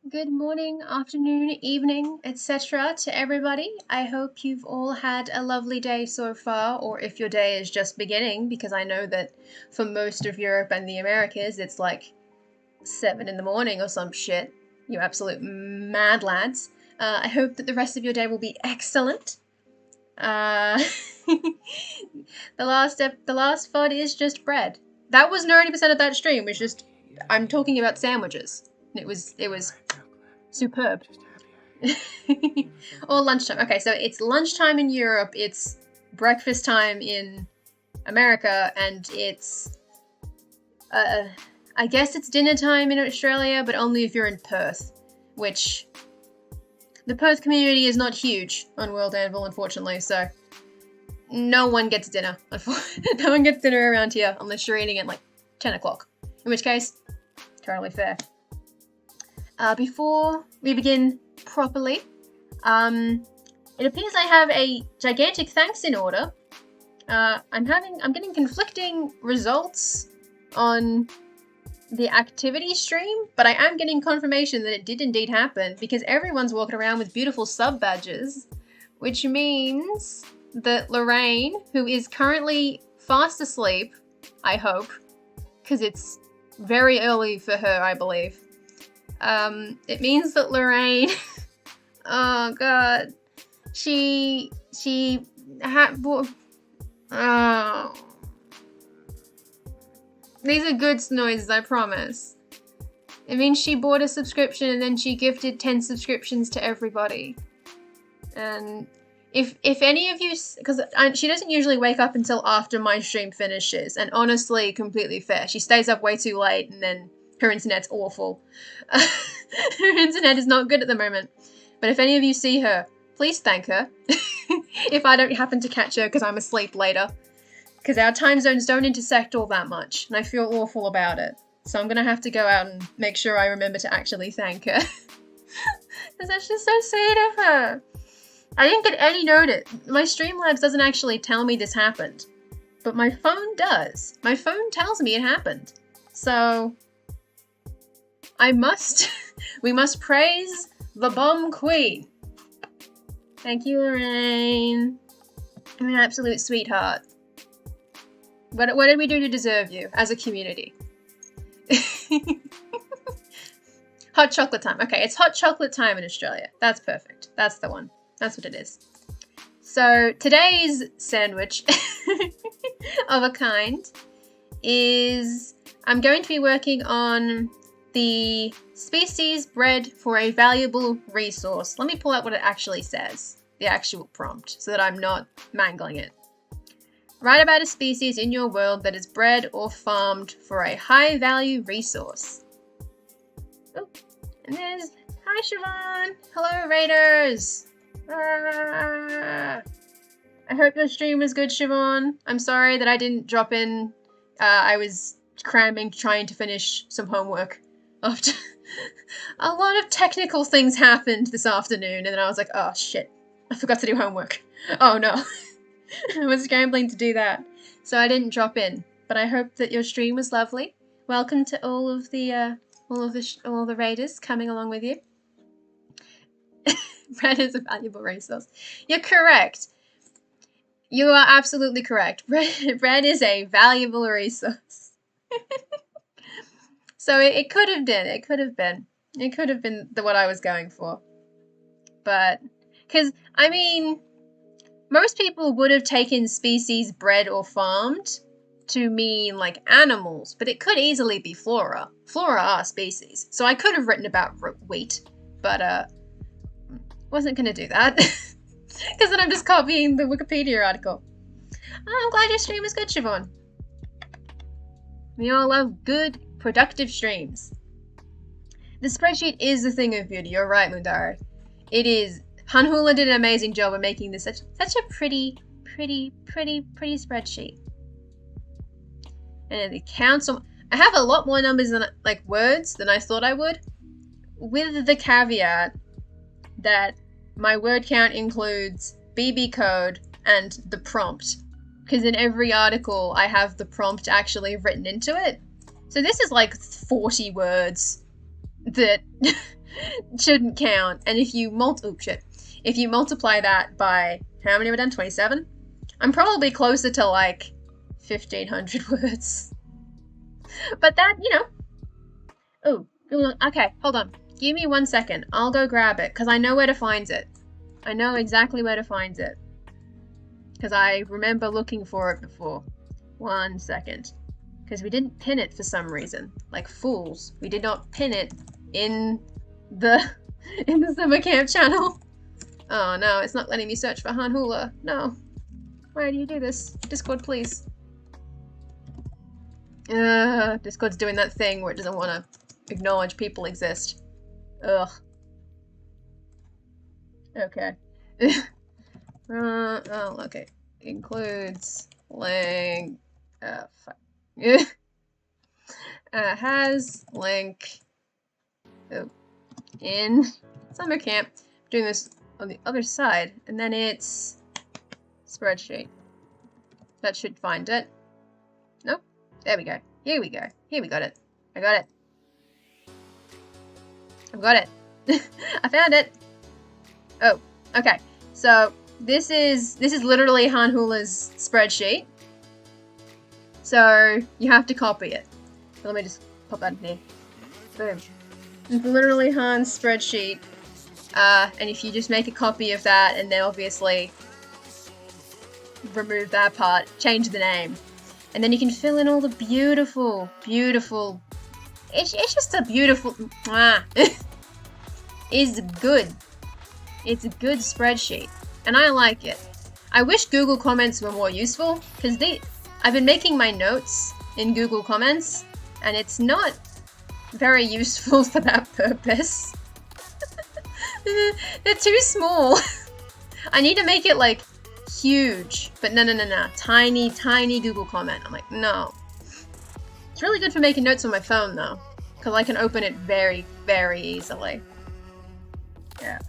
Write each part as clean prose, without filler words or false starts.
Good morning, afternoon, evening, etc. to everybody. I hope you've all had a lovely day so far, or if your day is just beginning, because I know that for most of Europe and the Americas, it's like 7 in the morning or some shit. You absolute mad lads. I hope that the rest of your day will be excellent. The last FUD is just bread. That was 90% of that stream. Was just I'm talking about sandwiches. It was superb. Or lunchtime. Okay, so it's lunchtime in Europe, it's breakfast time in America, and it's I guess it's dinner time in Australia, but only if you're in Perth, which the Perth community is not huge on World Anvil, unfortunately, so no one gets dinner. No one gets dinner around here unless you're eating at like 10 o'clock, in which case, totally fair. Before we begin properly, it appears I have a gigantic thanks in order. I'm getting conflicting results on the activity stream, but I am getting confirmation that it did indeed happen because everyone's walking around with beautiful sub badges, which means that Lorraine, who is currently fast asleep, I hope, because it's very early for her, I believe. It means that Lorraine, oh god, she had, oh. These are good noises, I promise. It means she bought a subscription and then she gifted 10 subscriptions to everybody. And if any of you, because she doesn't usually wake up until after my stream finishes, and honestly, completely fair. She stays up way too late and then her internet's awful. Her internet is not good at the moment. But if any of you see her, please thank her. If I don't happen to catch her because I'm asleep later. Because our time zones don't intersect all that much, and I feel awful about it. So I'm going to have to go out and make sure I remember to actually thank her. Because that's just so sweet of her. I didn't get any notice. My Streamlabs doesn't actually tell me this happened. But my phone does. My phone tells me it happened. So we must praise the bomb queen. Thank you, Lorraine. You're an absolute sweetheart. What did we do to deserve you as a community? Hot chocolate time. Okay, it's hot chocolate time in Australia. That's perfect. That's the one. That's what it is. So today's sandwich of a kind is I'm going to be working on the species bred for a valuable resource. Let me pull out what it actually says, the actual prompt, so that I'm not mangling it. Write about a species in your world that is bred or farmed for a high-value resource. Oh, and there's... Hi, Siobhan! Hello, Raiders! I hope your stream was good, Siobhan. I'm sorry that I didn't drop in. I was cramming, trying to finish some homework after a lot of technical things happened this afternoon, and then I was like, oh shit, I forgot to do homework. Oh no. I was scrambling to do that, so I didn't drop in. But I hope that your stream was lovely. Welcome to all of the raiders coming along with you. Bread is a valuable resource. You're correct. You are absolutely correct. Bread is a valuable resource. So it could have been. It could have been. It could have been what I was going for. But because I mean. Most people would have taken species bred or farmed to mean like animals, but it could easily be flora. Flora are species. So I could have written about wheat, but wasn't going to do that. Because then I'm just copying the Wikipedia article. Oh, I'm glad your stream was good, Siobhan. We all love good, productive streams. The spreadsheet is the thing of beauty. You're right, Mundari. It is. Hanhula did an amazing job of making this such a pretty spreadsheet. And it counts. I have a lot more numbers than like words than I thought I would, with the caveat that my word count includes BB code and the prompt, because in every article I have the prompt actually written into it. So this is like 40 words that shouldn't count. And if you if you multiply that by, how many have I done? 27? I'm probably closer to like 1,500 words. But that, you know. Oh, okay, hold on. Give me 1 second. I'll go grab it, because I know where to find it. I know exactly where to find it. Because I remember looking for it before. 1 second. Because we didn't pin it for some reason. Like fools. We did not pin it in the summer camp channel. Oh no, it's not letting me search for Hanhula. No. Why do you do this? Discord, please. Discord's doing that thing where it doesn't want to acknowledge people exist. Ugh. Okay. Oh, okay. Includes link. Fuck. Has link. Oh. In summer camp. I'm doing this on the other side, and then it's spreadsheet. That should find it. Nope. There we go. Here we go. Here we got it. I got it. I've got it. I found it. Oh, okay. So this is literally Hanhula's spreadsheet. So you have to copy it. So let me just pop that in here. Boom. It's literally Han's spreadsheet. And if you just make a copy of that and then obviously remove that part, change the name. And then you can fill in all the beautiful, beautiful... It's just a beautiful... It's good. It's a good spreadsheet. And I like it. I wish Google Comments were more useful, because I've been making my notes in Google Comments, and it's not very useful for that purpose. They're too small. I need to make it, like, huge. But no. Tiny, tiny Google comment. I'm like, no. It's really good for making notes on my phone, though. Because I can open it very, very easily. Yeah.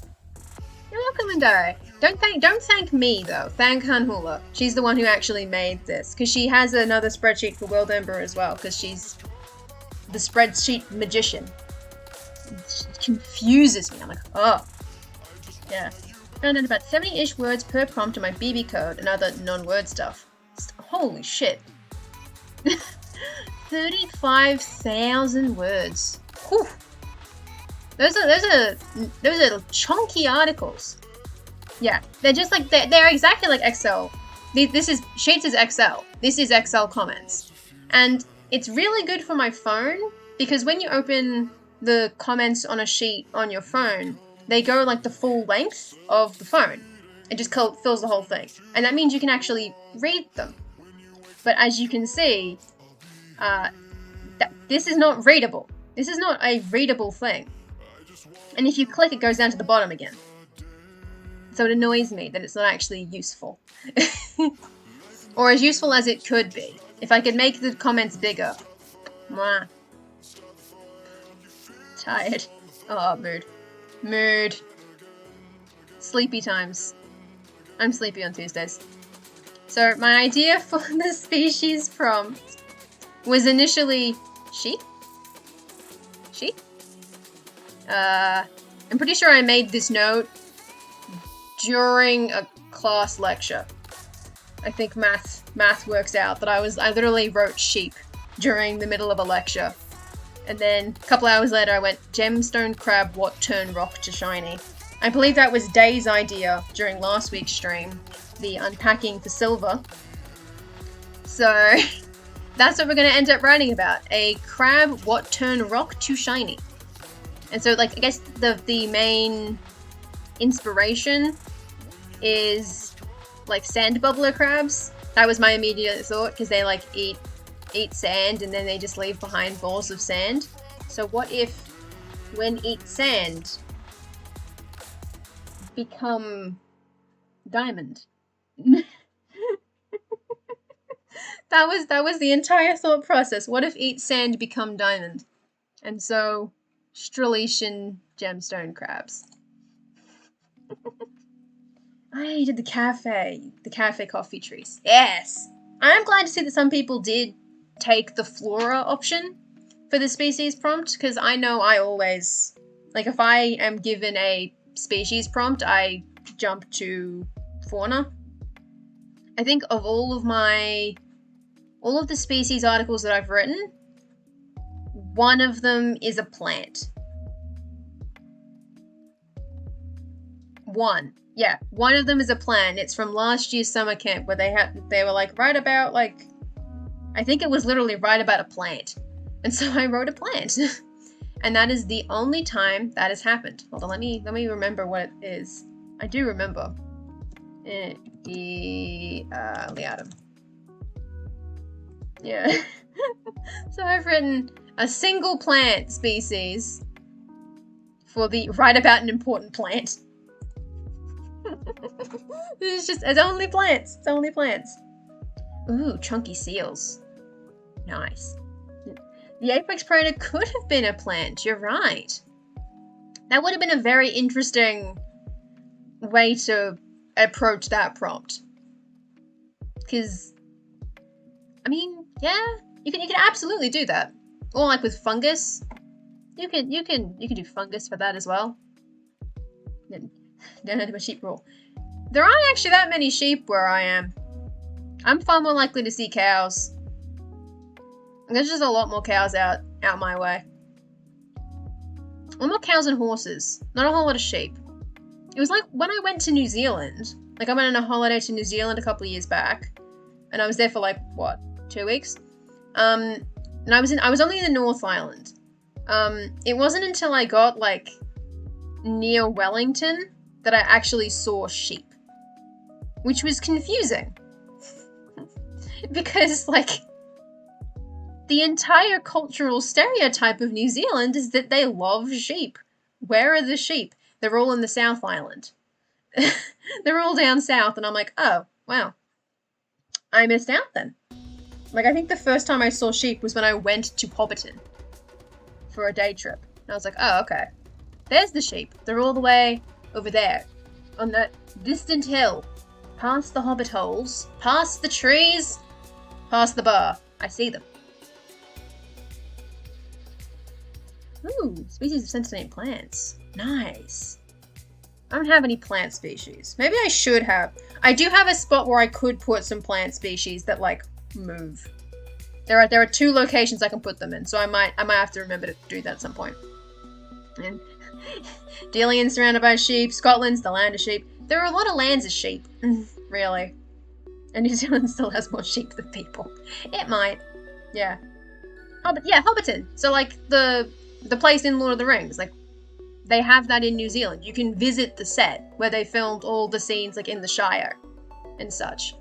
You're welcome, Indare. Don't thank me, though. Thank Hanhula. She's the one who actually made this. Because she has another spreadsheet for World Ember as well. Because she's the spreadsheet magician. It confuses me. I'm like, oh. Yeah. Found out about 70-ish words per prompt in my BB code and other non-word stuff. Holy shit. 35,000 words. Whew. Those are chunky articles. Yeah, they're just like, they're exactly like Excel. Sheets is Excel. This is Excel comments. And it's really good for my phone because when you open the comments on a sheet on your phone, they go like the full length of the phone. It just fills the whole thing. And that means you can actually read them. But as you can see, this is not readable. This is not a readable thing. And if you click, it goes down to the bottom again. So it annoys me that it's not actually useful. Or as useful as it could be. If I could make the comments bigger. Mwah. Tired. Oh, mood. Mood. Sleepy times. I'm sleepy on Tuesdays. So my idea for the species prompt was initially sheep? Sheep? I'm pretty sure I made this note during a class lecture. I think math works out that I literally wrote sheep during the middle of a lecture. And then a couple hours later I went, Gemstone Crab, what turn rock to shiny? I believe that was Day's idea during last week's stream, the unpacking for silver. So that's what we're going to end up writing about. A crab, what turn rock to shiny? And so, like, I guess the main inspiration is, like, sand bubbler crabs. That was my immediate thought, because they, like, eat sand and then they just leave behind balls of sand. So what if, when eat sand, become diamond? That was the entire thought process. What if eat sand become diamond? And so, Streletian gemstone crabs. I did the cafe coffee trees. Yes! I'm glad to see that some people did take the flora option for the species prompt, because I know I always Like, if I am given a species prompt, I jump to fauna. I think of all of the species articles that I've written, one of them is a plant. One of them is a plant. It's from last year's summer camp where they were like right about like, I think it was literally right about a plant. And so I wrote a plant. And that is the only time that has happened. Hold on, let me remember what it is. I do remember. Liatum. Yeah. So I've written a single plant species for the write about an important plant. It's only plants. It's only plants. Ooh, chunky seals. Nice. The apex predator could have been a plant. You're right. That would have been a very interesting way to approach that prompt. Because, I mean, yeah, you can absolutely do that. Or like with fungus, you can do fungus for that as well. Don't have a sheep rule. There aren't actually that many sheep where I am. I'm far more likely to see cows. There's just a lot more cows out my way. A lot more cows and horses. Not a whole lot of sheep. It was like when I went to New Zealand. Like I went on a holiday to New Zealand a couple of years back. And I was there for like, what, 2 weeks? And I was only in the North Island. It wasn't until I got like near Wellington that I actually saw sheep. Which was confusing. Because like the entire cultural stereotype of New Zealand is that they love sheep. Where are the sheep? They're all in the South Island. They're all down south, and I'm like, oh, wow. I missed out then. Like, I think the first time I saw sheep was when I went to Hobbiton for a day trip. And I was like, oh, okay. There's the sheep. They're all the way over there on that distant hill. Past the hobbit holes, past the trees, past the bar. I see them. Ooh, species of sentient plants. Nice. I don't have any plant species. Maybe I should have. I do have a spot where I could put some plant species that like move. There are 2 locations I can put them in, so I might have to remember to do that at some point. And Delian surrounded by sheep. Scotland's the land of sheep. There are a lot of lands of sheep, really. And New Zealand still has more sheep than people. It might. Yeah. Hobbiton. So like the place in Lord of the Rings, like they have that in New Zealand. You can visit the set where they filmed all the scenes like in the Shire and such.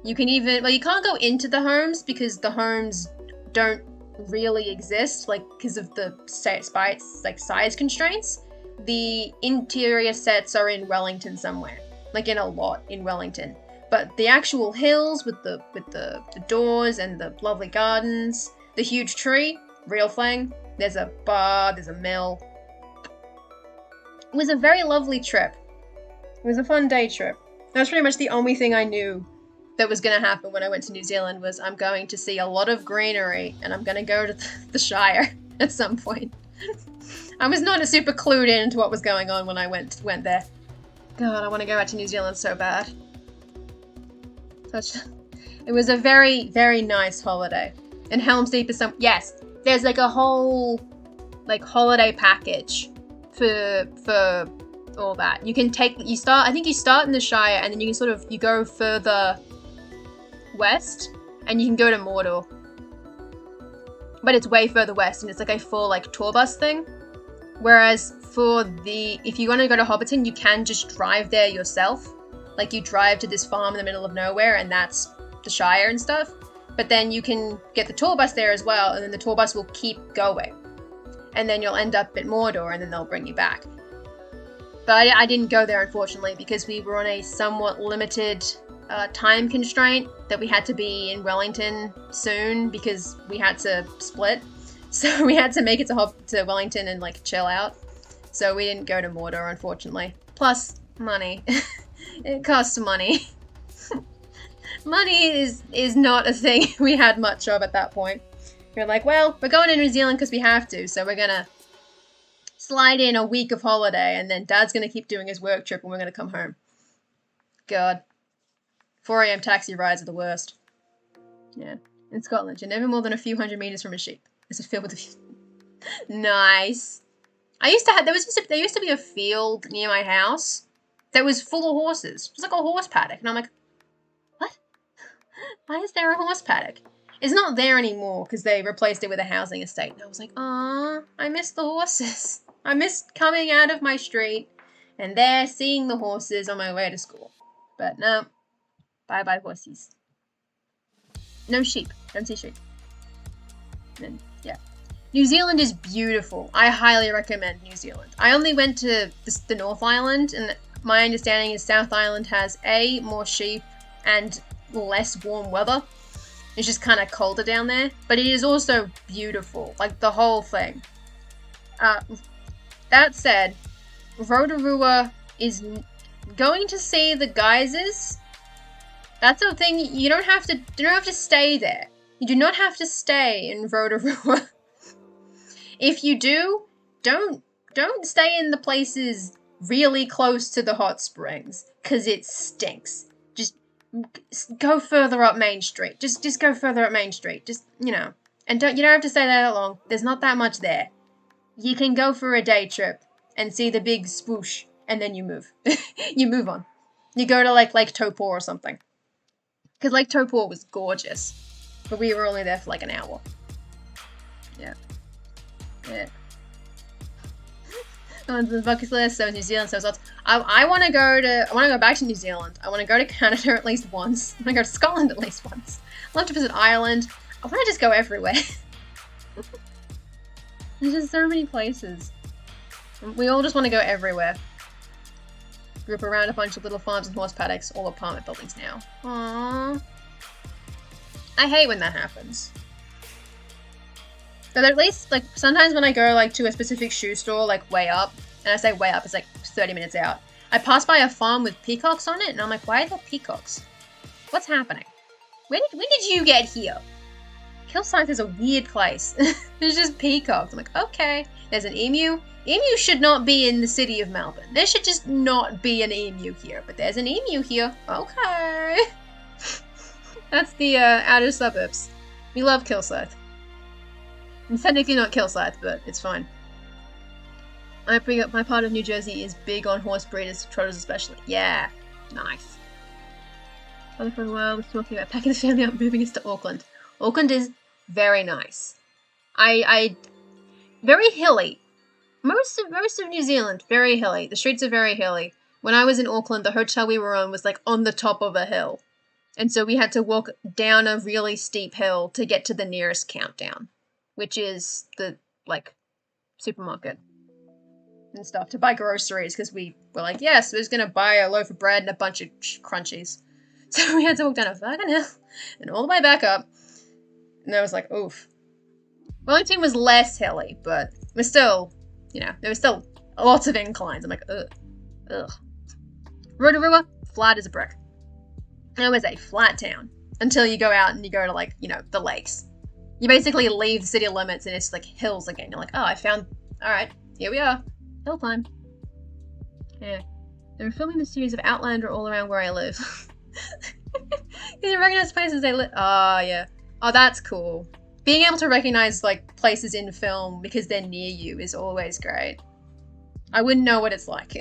You can even, well, you can't go into the homes because the homes don't really exist, like because of the size constraints. The interior sets are in Wellington somewhere, like in a lot in Wellington. But the actual hills with the doors and the lovely gardens, the huge tree, real thing. There's a bar, there's a mill. It was a very lovely trip. It was a fun day trip. That's pretty much the only thing I knew that was going to happen when I went to New Zealand was I'm going to see a lot of greenery and I'm going to go to the Shire at some point. I was not super clued into what was going on when I went there. God, I want to go back to New Zealand so bad. It was a very, very nice holiday. And Helm's Deep is yes, there's like a whole like holiday package for all that. You can I think you start in the Shire and then you go further west and you can go to Mordor. But it's way further west and it's like a full like tour bus thing. Whereas if you want to go to Hobbiton, you can just drive there yourself. Like you drive to this farm in the middle of nowhere and that's the Shire and stuff. But then you can get the tour bus there as well and then the tour bus will keep going. And then you'll end up at Mordor and then they'll bring you back. But I didn't go there unfortunately because we were on a somewhat limited time constraint that we had to be in Wellington soon because we had to split. So we had to make it to Wellington and like chill out. So we didn't go to Mordor unfortunately. Plus money. It costs money. Money is not a thing we had much of at that point. We're like, well, we're going to New Zealand because we have to, so we're gonna slide in a week of holiday, and then Dad's gonna keep doing his work trip, and we're gonna come home. God. 4 a.m. taxi rides are the worst. Yeah. In Scotland, you're never more than a few hundred meters from a sheep. It's a field with a nice. There used to be a field near my house that was full of horses. It was like a horse paddock. And I'm like, what? Why is there a horse paddock? It's not there anymore because they replaced it with a housing estate. And I was like, aw, I miss the horses. I miss coming out of my street and there seeing the horses on my way to school. But no, bye-bye horsies. No sheep. Don't see sheep. And yeah. New Zealand is beautiful. I highly recommend New Zealand. I only went to the North Island, and my understanding is South Island has more sheep and less warm weather. It's just kind of colder down there, but it is also beautiful, like the whole thing. That said, Rotorua is going to see the geysers. That's the thing. You don't have to stay there. You do not have to stay in Rotorua. If you do, don't stay in the places really close to the hot springs, because it stinks. Just go further up Main Street. Just go further up Main Street. Just, you know. And you don't have to stay there that long. There's not that much there. You can go for a day trip and see the big swoosh, and then you move. You move on. You go to, like, Lake Taupo or something. Because Lake Taupo was gorgeous. But we were only there for, like, an hour. Yeah. Yeah. On the bucket list, so New Zealand, so I want to go back to New Zealand. I want to go to Canada at least once. I want to go to Scotland at least once. I love to visit Ireland. I want to just go everywhere. There's just so many places. We all just want to go everywhere. Group around a bunch of little farms and horse paddocks, all apartment buildings now. Aww. I hate when that happens. But at least, like, sometimes when I go, like, to a specific shoe store, like, way up, and I say way up, it's like 30 minutes out, I pass by a farm with peacocks on it, and I'm like, why are there peacocks? What's happening? When did you get here? Kilsyth is a weird place. There's just peacocks. I'm like, okay. There's an emu. Emu should not be in the city of Melbourne. There should just not be an emu here, but there's an emu here. Okay. That's the outer suburbs. We love Kilsyth. It's technically not Kilsyth, but it's fine. My part of New Jersey is big on horse breeders, trotters especially. Yeah, nice. Father for a while was talking about packing the family up, moving us to Auckland. Auckland is very nice. Very hilly. Most of New Zealand, very hilly. The streets are very hilly. When I was in Auckland, the hotel we were on was like on the top of a hill. And so we had to walk down a really steep hill to get to the nearest countdown, which is the, like, supermarket and stuff, to buy groceries, because we were like, yes, we're just going to buy a loaf of bread and a bunch of crunchies. So we had to walk down a fucking hill and all the way back up. And I was like, oof. Wellington was less hilly, but we're still, you know, there was still lots of inclines. I'm like, ugh. Rotorua, flat as a brick. It was a flat town until you go out and you go to, like, you know, the lakes. You basically leave the city limits and it's like hills again. You're like, oh, alright, here we are. Hill climb. Yeah. They were filming the series of Outlander all around where I live. You recognize places they live. Oh, yeah. Oh, that's cool. Being able to recognize, like, places in film because they're near you is always great. I wouldn't know what it's like.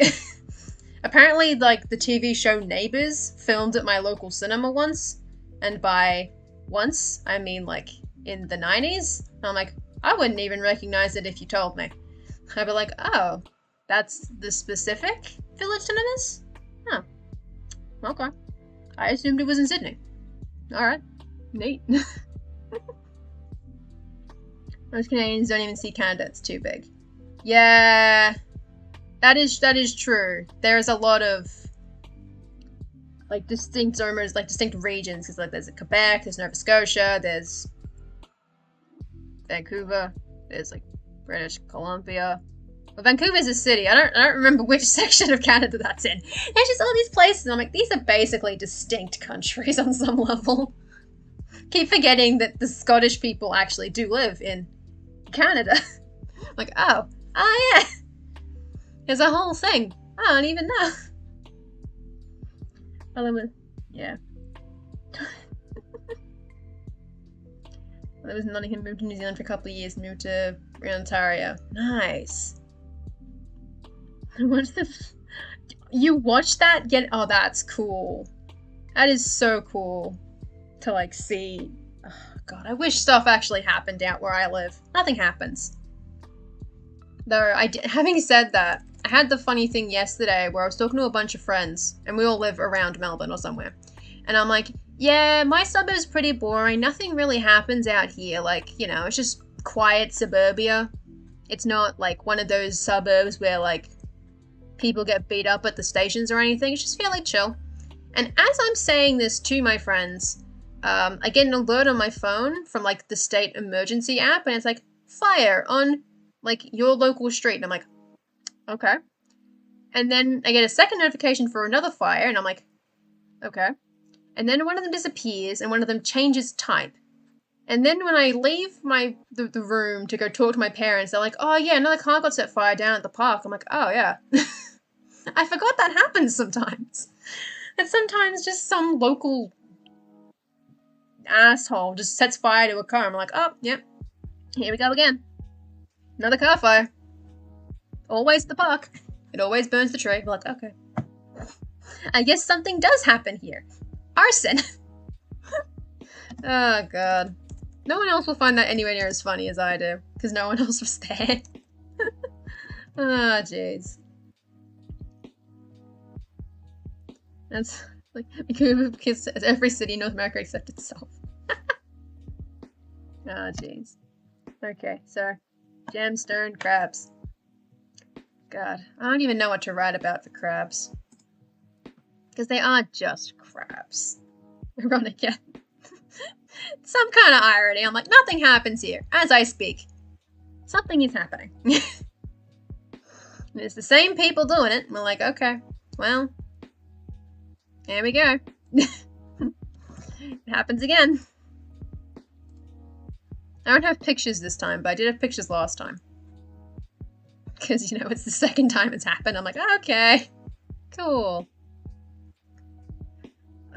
Apparently, like, the TV show Neighbours filmed at my local cinema once. And by once, I mean, like, in the 90s. And I'm like, I wouldn't even recognize it if you told me. I'd be like, oh, that's the specific village cinemas? Huh. Okay. I assumed it was in Sydney. Alright. Neat. Most Canadians don't even see Canada, it's too big. Yeah. That is true. There's a lot of, like, distinct zones, like, distinct regions, because, like, there's Quebec, there's Nova Scotia, there's Vancouver, there's, like, British Columbia. Well, Vancouver's a city. I don't remember which section of Canada that's in. There's just all these places, and I'm like, these are basically distinct countries on some level. Keep forgetting that the Scottish people actually do live in Canada. Like, oh yeah. There's a whole thing. I don't even know. Well, yeah. There was Nottingham, moved to New Zealand for a couple of years, moved to Ontario. Nice. What's the... You watched that? Oh, that's cool. That is so cool to, like, see. Oh, God, I wish stuff actually happened out where I live. Nothing happens. Though, having said that, I had the funny thing yesterday where I was talking to a bunch of friends, and we all live around Melbourne or somewhere. And I'm like, yeah, my suburb's pretty boring. Nothing really happens out here. Like, you know, it's just quiet suburbia. It's not like one of those suburbs where, like, people get beat up at the stations or anything. It's just fairly chill. And as I'm saying this to my friends, I get an alert on my phone from, like, the state emergency app, and it's like, fire on, like, your local street. And I'm like, okay. And then I get a second notification for another fire, and I'm like, okay. And then one of them disappears, and one of them changes type. And then when I leave the room to go talk to my parents, they're like, oh yeah, another car got set fire down at the park. I'm like, oh yeah. I forgot that happens sometimes. And sometimes just some local asshole just sets fire to a car. I'm like, oh, yep, here we go again. Another car fire. Always the park. It always burns the tree. We're like, okay. I guess something does happen here. Arson. Oh, God. No one else will find that anywhere near as funny as I do, because no one else was there. Oh, jeez. That's like because every city in North America except itself. Oh, jeez. Okay, so Gemstone Crabs. God, I don't even know what to write about for crabs. Because they are just crabs. Ironic, yeah. Some kind of irony. I'm like, nothing happens here. As I speak. Something is happening. And it's the same people doing it. We're like, okay, well, there we go. It happens again. I don't have pictures this time, but I did have pictures last time. Because, you know, it's the second time it's happened. I'm like, okay, cool.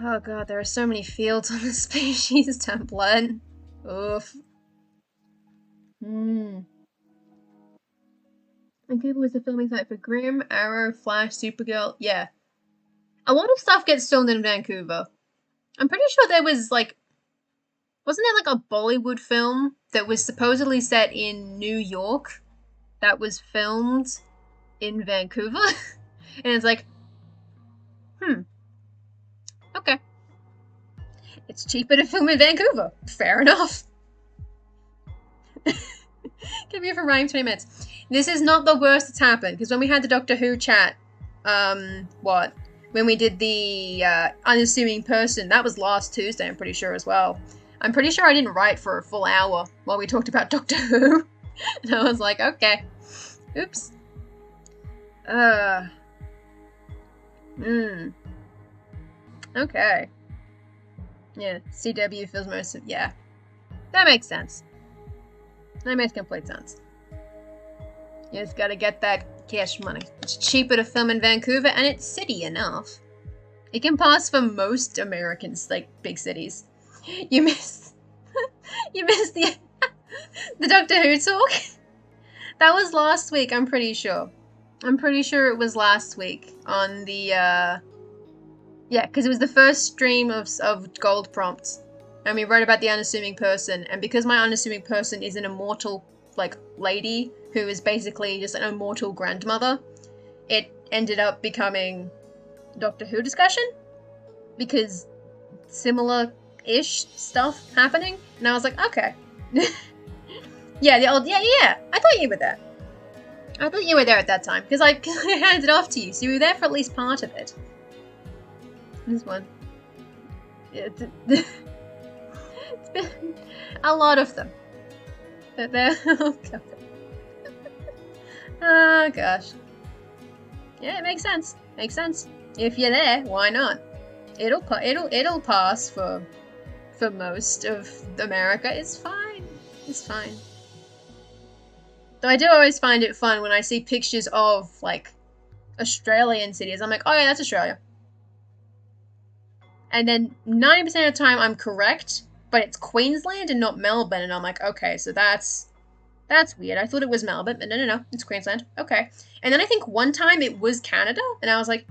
Oh god, there are so many fields on the species template. Oof. Vancouver was the filming site for Grimm, Arrow, Flash, Supergirl. Yeah. A lot of stuff gets filmed in Vancouver. I'm pretty sure there was, like... Wasn't there, like, a Bollywood film that was supposedly set in New York that was filmed in Vancouver? And it's like, okay. It's cheaper to film in Vancouver. Fair enough. Give me a rhyme 20 minutes. This is not the worst that's happened, because when we had the Doctor Who chat, when we did the unassuming person, that was last Tuesday, I'm pretty sure as well. I'm pretty sure I didn't write for a full hour while we talked about Doctor Who. And I was like, okay. Oops. Okay. Yeah, CW feels most of... Yeah. That makes sense. That makes complete sense. You just gotta get that cash money. It's cheaper to film in Vancouver, and it's city enough. It can pass for most Americans, like, big cities. You missed... you missed the... the Doctor Who talk? That was last week, I'm pretty sure. I'm pretty sure it was last week on the, Yeah, because it was the first stream of Gold Prompts. And we wrote about the unassuming person. And because my unassuming person is an immortal, like, lady who is basically just an immortal grandmother, it ended up becoming Doctor Who discussion. Because similar-ish stuff happening. And I was like, okay. Yeah, I thought you were there. I thought you were there at that time. Because I handed it off to you. So you were there for at least part of it. This one. It's been a lot of them. They're oh god. Oh gosh. Yeah, it makes sense. Makes sense. If you're there, why not? It'll pass for most of America. It's fine. It's fine. Though I do always find it fun when I see pictures of, like, Australian cities. I'm like, oh yeah, that's Australia. And then 90% of the time I'm correct, but it's Queensland and not Melbourne. And I'm like, okay, so that's weird. I thought it was Melbourne, but no, it's Queensland. Okay. And then I think one time it was Canada, and I was like,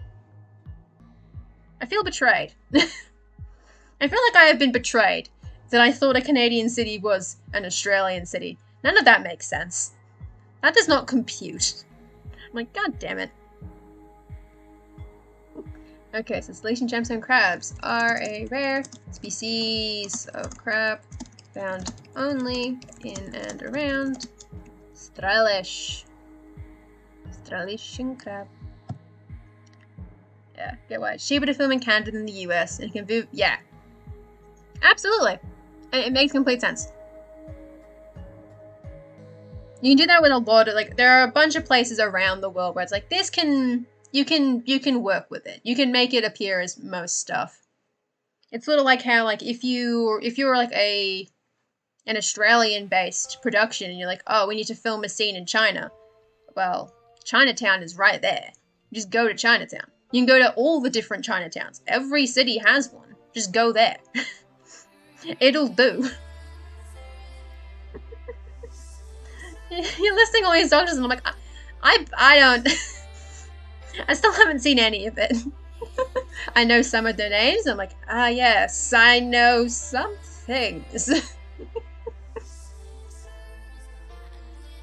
I feel betrayed. I feel like I have been betrayed that I thought a Canadian city was an Australian city. None of that makes sense. That does not compute. I'm like, god damn it. Okay, so Gemstone Crabs are a rare species of crab found only in and around Australasian crab. Yeah, get why. It's cheaper to film in Canada than the US, and can view. Yeah, absolutely. It makes complete sense. You can do that with a lot of, like, there are a bunch of places around the world where it's like, this can, you can work with it. You can make it appear as most stuff. It's sort of like how, like, if you were like an Australian-based production and you're like, oh, we need to film a scene in China. Well, Chinatown is right there. You just go to Chinatown. You can go to all the different Chinatowns. Every city has one. Just go there. It'll do. You're listing all these doctors and I'm like, I don't... I still haven't seen any of it. I know some of their names. I'm like, yes, I know some things.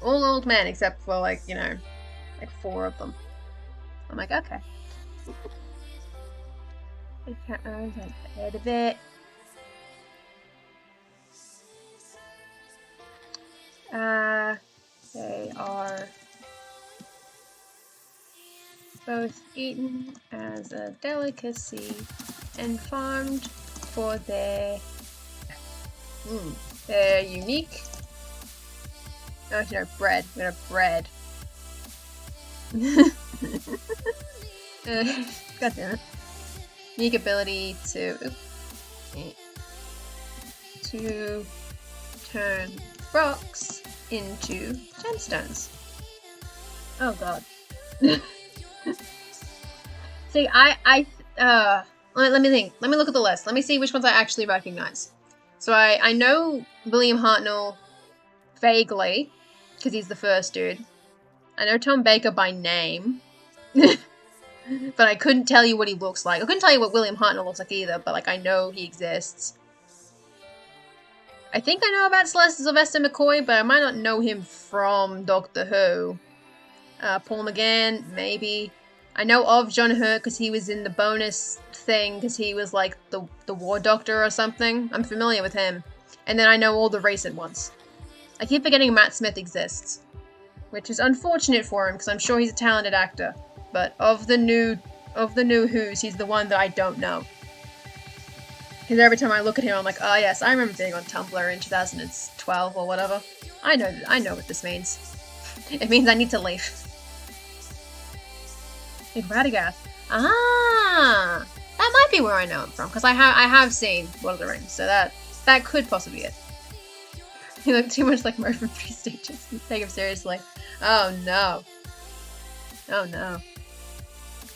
All old men except for, like, you know, like 4 of them. I'm like, okay. I can't remember the head of it. They are both eaten as a delicacy and farmed for their unique. Oh, no, bread. We're gonna bread. God damn it. Unique ability to turn rocks into gemstones. Oh god. See, let me think. Let me look at the list. Let me see which ones I actually recognize. So I know William Hartnell vaguely, because he's the first dude. I know Tom Baker by name. But I couldn't tell you what he looks like. I couldn't tell you what William Hartnell looks like either, but, like, I know he exists. I think I know about Sylvester McCoy, but I might not know him from Doctor Who. Paul McGann, maybe. I know of John Hurt because he was in the bonus thing, because he was, like, the War Doctor or something. I'm familiar with him. And then I know all the recent ones. I keep forgetting Matt Smith exists, which is unfortunate for him, because I'm sure he's a talented actor. But of the new Who's, he's the one that I don't know. Because every time I look at him, I'm like, oh yes, I remember being on Tumblr in 2012 or whatever. I know what this means. It means I need to leave. Hey, Radagast. Ah! That might be where I know him from, because I have seen Lord of the Rings, so that could possibly be it. He looked too much like Murph from Three Stooges. Take him seriously. Oh no. Oh no.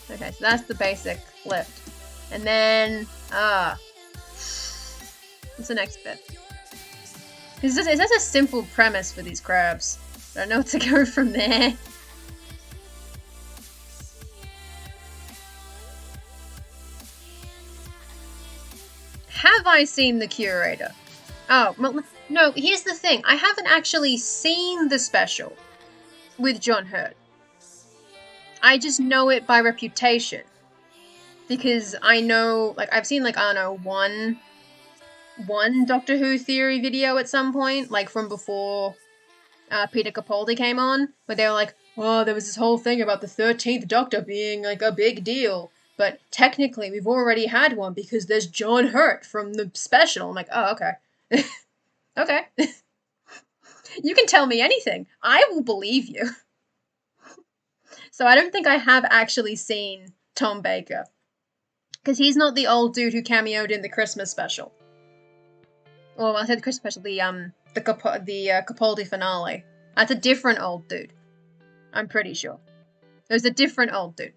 Okay, so that's the basic lift. And then, what's the next bit? It's just a simple premise for these crabs. I don't know what to go from there. Have I seen The Curator? Oh, well, no, here's the thing. I haven't actually seen the special with John Hurt. I just know it by reputation. Because I know, like, I've seen, like, I don't know, one Doctor Who theory video at some point, like, from before Peter Capaldi came on, where they were like, oh, there was this whole thing about the 13th Doctor being, like, a big deal. But technically, we've already had one because there's John Hurt from the special. I'm like, oh, okay. Okay. You can tell me anything. I will believe you. So I don't think I have actually seen Tom Baker. Because he's not the old dude who cameoed in the Christmas special. Well, I said the Christmas special, the Capaldi finale. That's a different old dude. I'm pretty sure. There's a different old dude.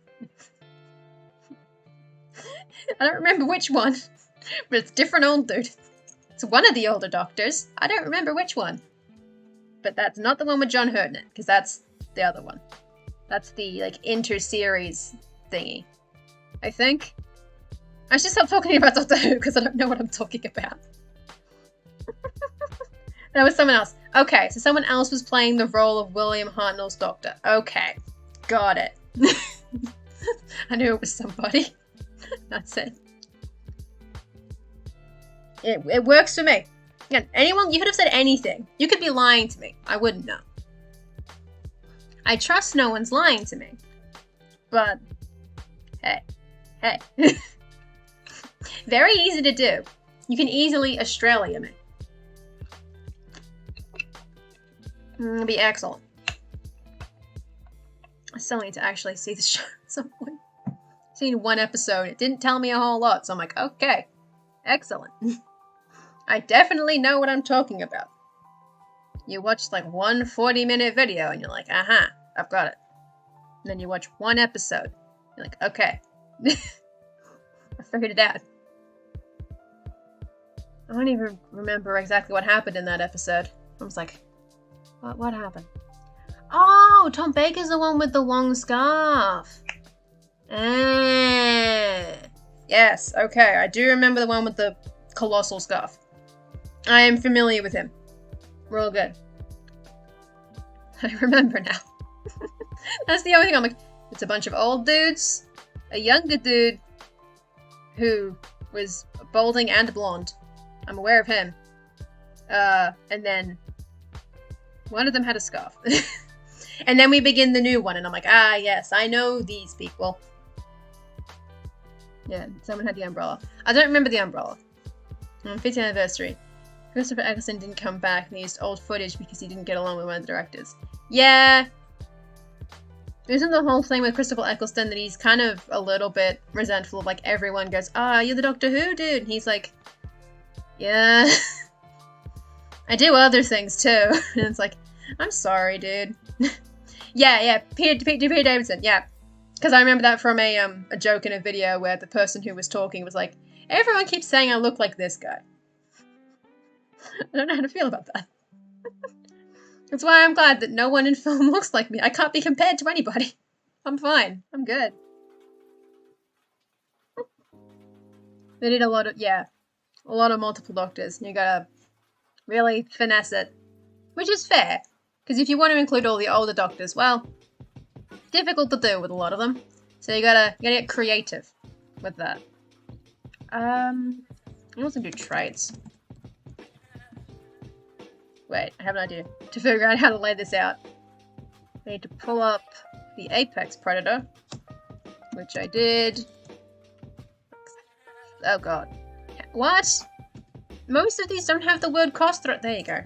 I don't remember which one, but it's different old dude. It's one of the older doctors. I don't remember which one. But that's not the one with John Hurt in it, because that's the other one. That's the, like, inter-series thingy. I think. I should stop talking about Doctor Who, because I don't know what I'm talking about. That was someone else. Okay, so someone else was playing the role of William Hartnell's Doctor. Okay, got it. I knew it was somebody. That's it. It works for me. Again, anyone, you could have said anything. You could be lying to me. I wouldn't know. I trust no one's lying to me. But, hey. Very easy to do. You can easily Australia me. It'll be excellent. I still need to actually see the show at some point. I've seen one episode. It didn't tell me a whole lot, so I'm like, okay. Excellent. I definitely know what I'm talking about. You watch like one 40-minute video and you're like, aha, I've got it. And then you watch one episode. You're like, okay. I figured it out. I don't even remember exactly what happened in that episode. I was like, what happened? Oh, Tom Baker's the one with the long scarf. Yes, okay. I do remember the one with the colossal scarf. I am familiar with him. We're all good. I remember now. That's the only thing I'm like, it's a bunch of old dudes, a younger dude who was balding and blonde. I'm aware of him. And then one of them had a scarf. And then we begin the new one, and I'm like, ah, yes, I know these people. Yeah, someone had the umbrella. I don't remember the umbrella. 50th anniversary. Christopher Eccleston didn't come back, and they used old footage because he didn't get along with one of the directors. Yeah. Isn't the whole thing with Christopher Eccleston that he's kind of a little bit resentful of, like, everyone goes, you're the Doctor Who dude? And he's like, yeah. I do other things too. And it's like, I'm sorry, dude. yeah, Peter Davidson, yeah. Because I remember that from a joke in a video where the person who was talking was like, everyone keeps saying I look like this guy. I don't know how to feel about that. That's why I'm glad that no one in film looks like me. I can't be compared to anybody. I'm fine. I'm good. They did a lot of multiple doctors. You gotta really finesse it. Which is fair. Because if you want to include all the older doctors, well, difficult to do with a lot of them. So you gotta get creative with that. I also do traits. Wait, I have an idea. To figure out how to lay this out, I need to pull up the Apex Predator, which I did. Oh god. What? Most of these don't have the word Costra. There you go.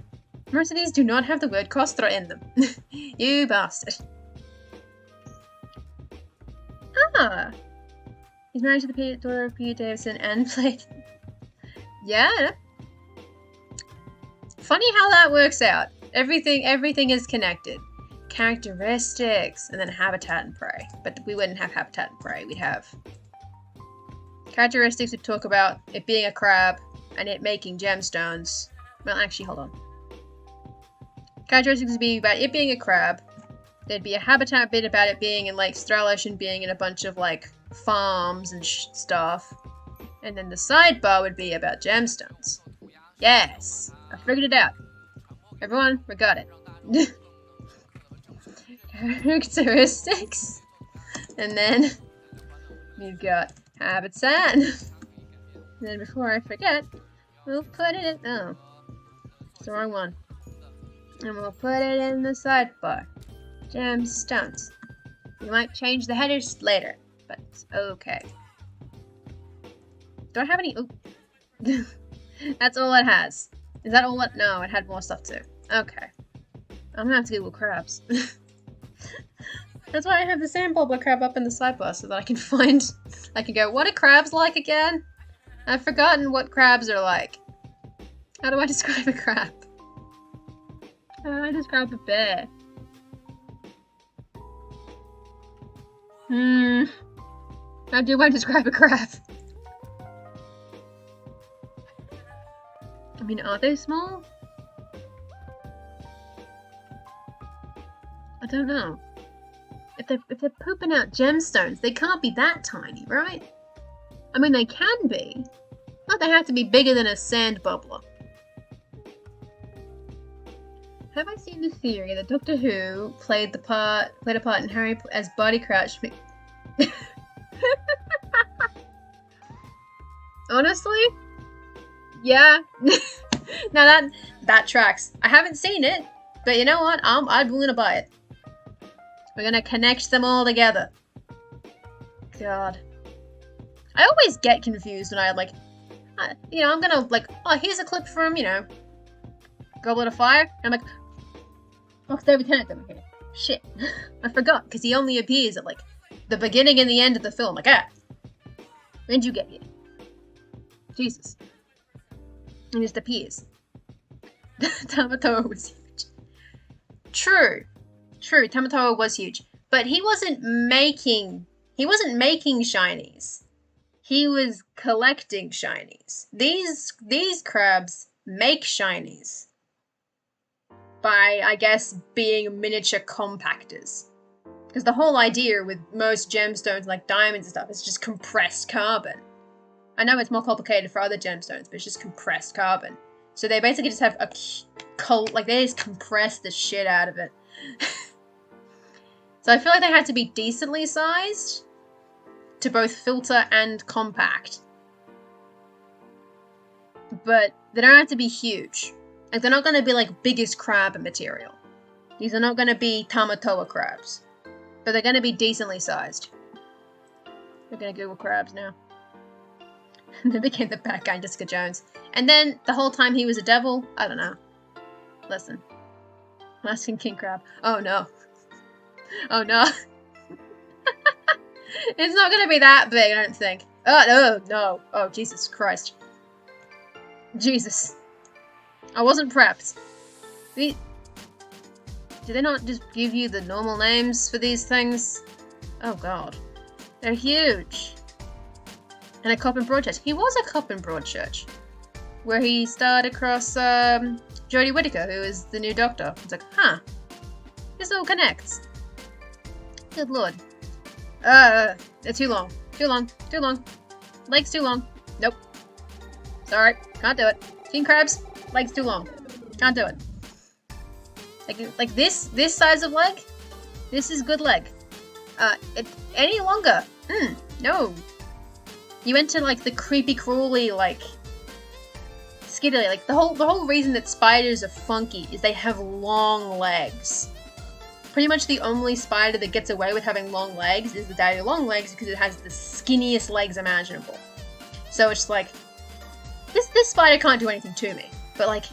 Most of these do not have the word Costra in them. You bastard. Ah! He's married to the daughter of Peter Davison and played... Yeah. Funny how that works out. Everything is connected. Characteristics, and then habitat and prey. But we wouldn't have habitat and prey. We'd have... Characteristics would talk about it being a crab, and it making gemstones. Well, actually, hold on. Characteristics would be about it being a crab. There'd be a habitat bit about it being in, like, Strelish and being in a bunch of, like, farms and stuff. And then the sidebar would be about gemstones. Yes! I figured it out. Everyone, we got it. Characteristics. And then we've got habitat. And then before I forget, we'll put it in... Oh. It's the wrong one. And we'll put it in the sidebar. Gemstones. We might change the headers later, but it's okay. Do I have any... Oh. That's all it has. Is that all it... No, it had more stuff too. Okay. I'm gonna have to Google crabs. That's why I have the sandbobber crab up in the sidebar, so that I can find... I can go, what are crabs like again? I've forgotten what crabs are like. How do I describe a crab? How do I describe a bear? How do I describe a crab? I mean, are they small? I don't know. If they're pooping out gemstones, they can't be that tiny, right? I mean, they can be, but they have to be bigger than a sand bubbler. Have I seen the theory that Doctor Who played a part in Harry as Barty Crouch? Honestly, yeah. Now that tracks. I haven't seen it, but you know what? I'm willing to buy it. We're gonna connect them all together. God, I always get confused when I like, I'm gonna like, oh, here's a clip from Goblet of Fire. And I'm like, oh, David Tennant over here. Shit, I forgot because he only appears at like the beginning and the end of the film. Like, when'd you get here? Jesus, and just appears. Tamatoa was huge. True, Tamatoa was huge, but he wasn't making shinies. He was collecting shinies. These crabs make shinies by, I guess, being miniature compactors. Because the whole idea with most gemstones, like diamonds and stuff, is just compressed carbon. I know it's more complicated for other gemstones, but it's just compressed carbon. So they basically just have they just compress the shit out of it. So I feel like they had to be decently sized to both filter and compact. But they don't have to be huge. Like, they're not going to be like biggest crab material. These are not going to be Tamatoa crabs. But they're going to be decently sized. We're going to Google crabs now. And then became the bad guy in Jessica Jones. And then the whole time he was a devil, I don't know. Listen. Alaskan king crab. Oh no. Oh no. It's not gonna be that big, I don't think. Oh no. Oh Jesus Christ. Jesus. I wasn't prepped. Do they not just give you the normal names for these things? Oh god. They're huge. And a cop in Broadchurch. He was a cop in Broadchurch. Where he starred across Jodie Whittaker, who is the new Doctor. It's like, huh. This all connects. Good lord. They're too long. Too long. Legs too long. Nope. Sorry. Can't do it. King crabs, legs too long. Can't do it. Like this size of leg, this is good leg. Any longer. No. You went to like the creepy crawly like skiddly. Like the whole reason that spiders are funky is they have long legs. Pretty much the only spider that gets away with having long legs is the daddy long legs because it has the skinniest legs imaginable. So it's like this spider can't do anything to me. But like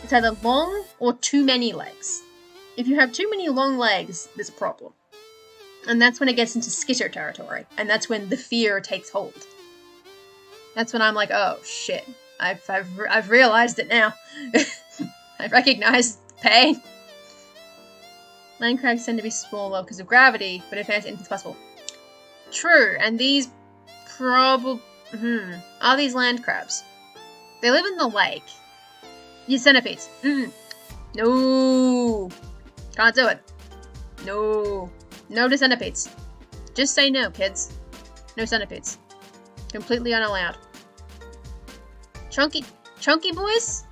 it's either long or too many legs. If you have too many long legs, there's a problem. And that's when it gets into skitter territory. And that's when the fear takes hold. That's when I'm like, oh shit. I've realized it now. I've recognized the pain. Land crabs tend to be smaller because of gravity, but if anything's possible. True, and these are these land crabs? They live in the lake. Use centipedes. No. Can't do it. No. No to centipedes. Just say no, kids. No centipedes. Completely unallowed. Chunky boys?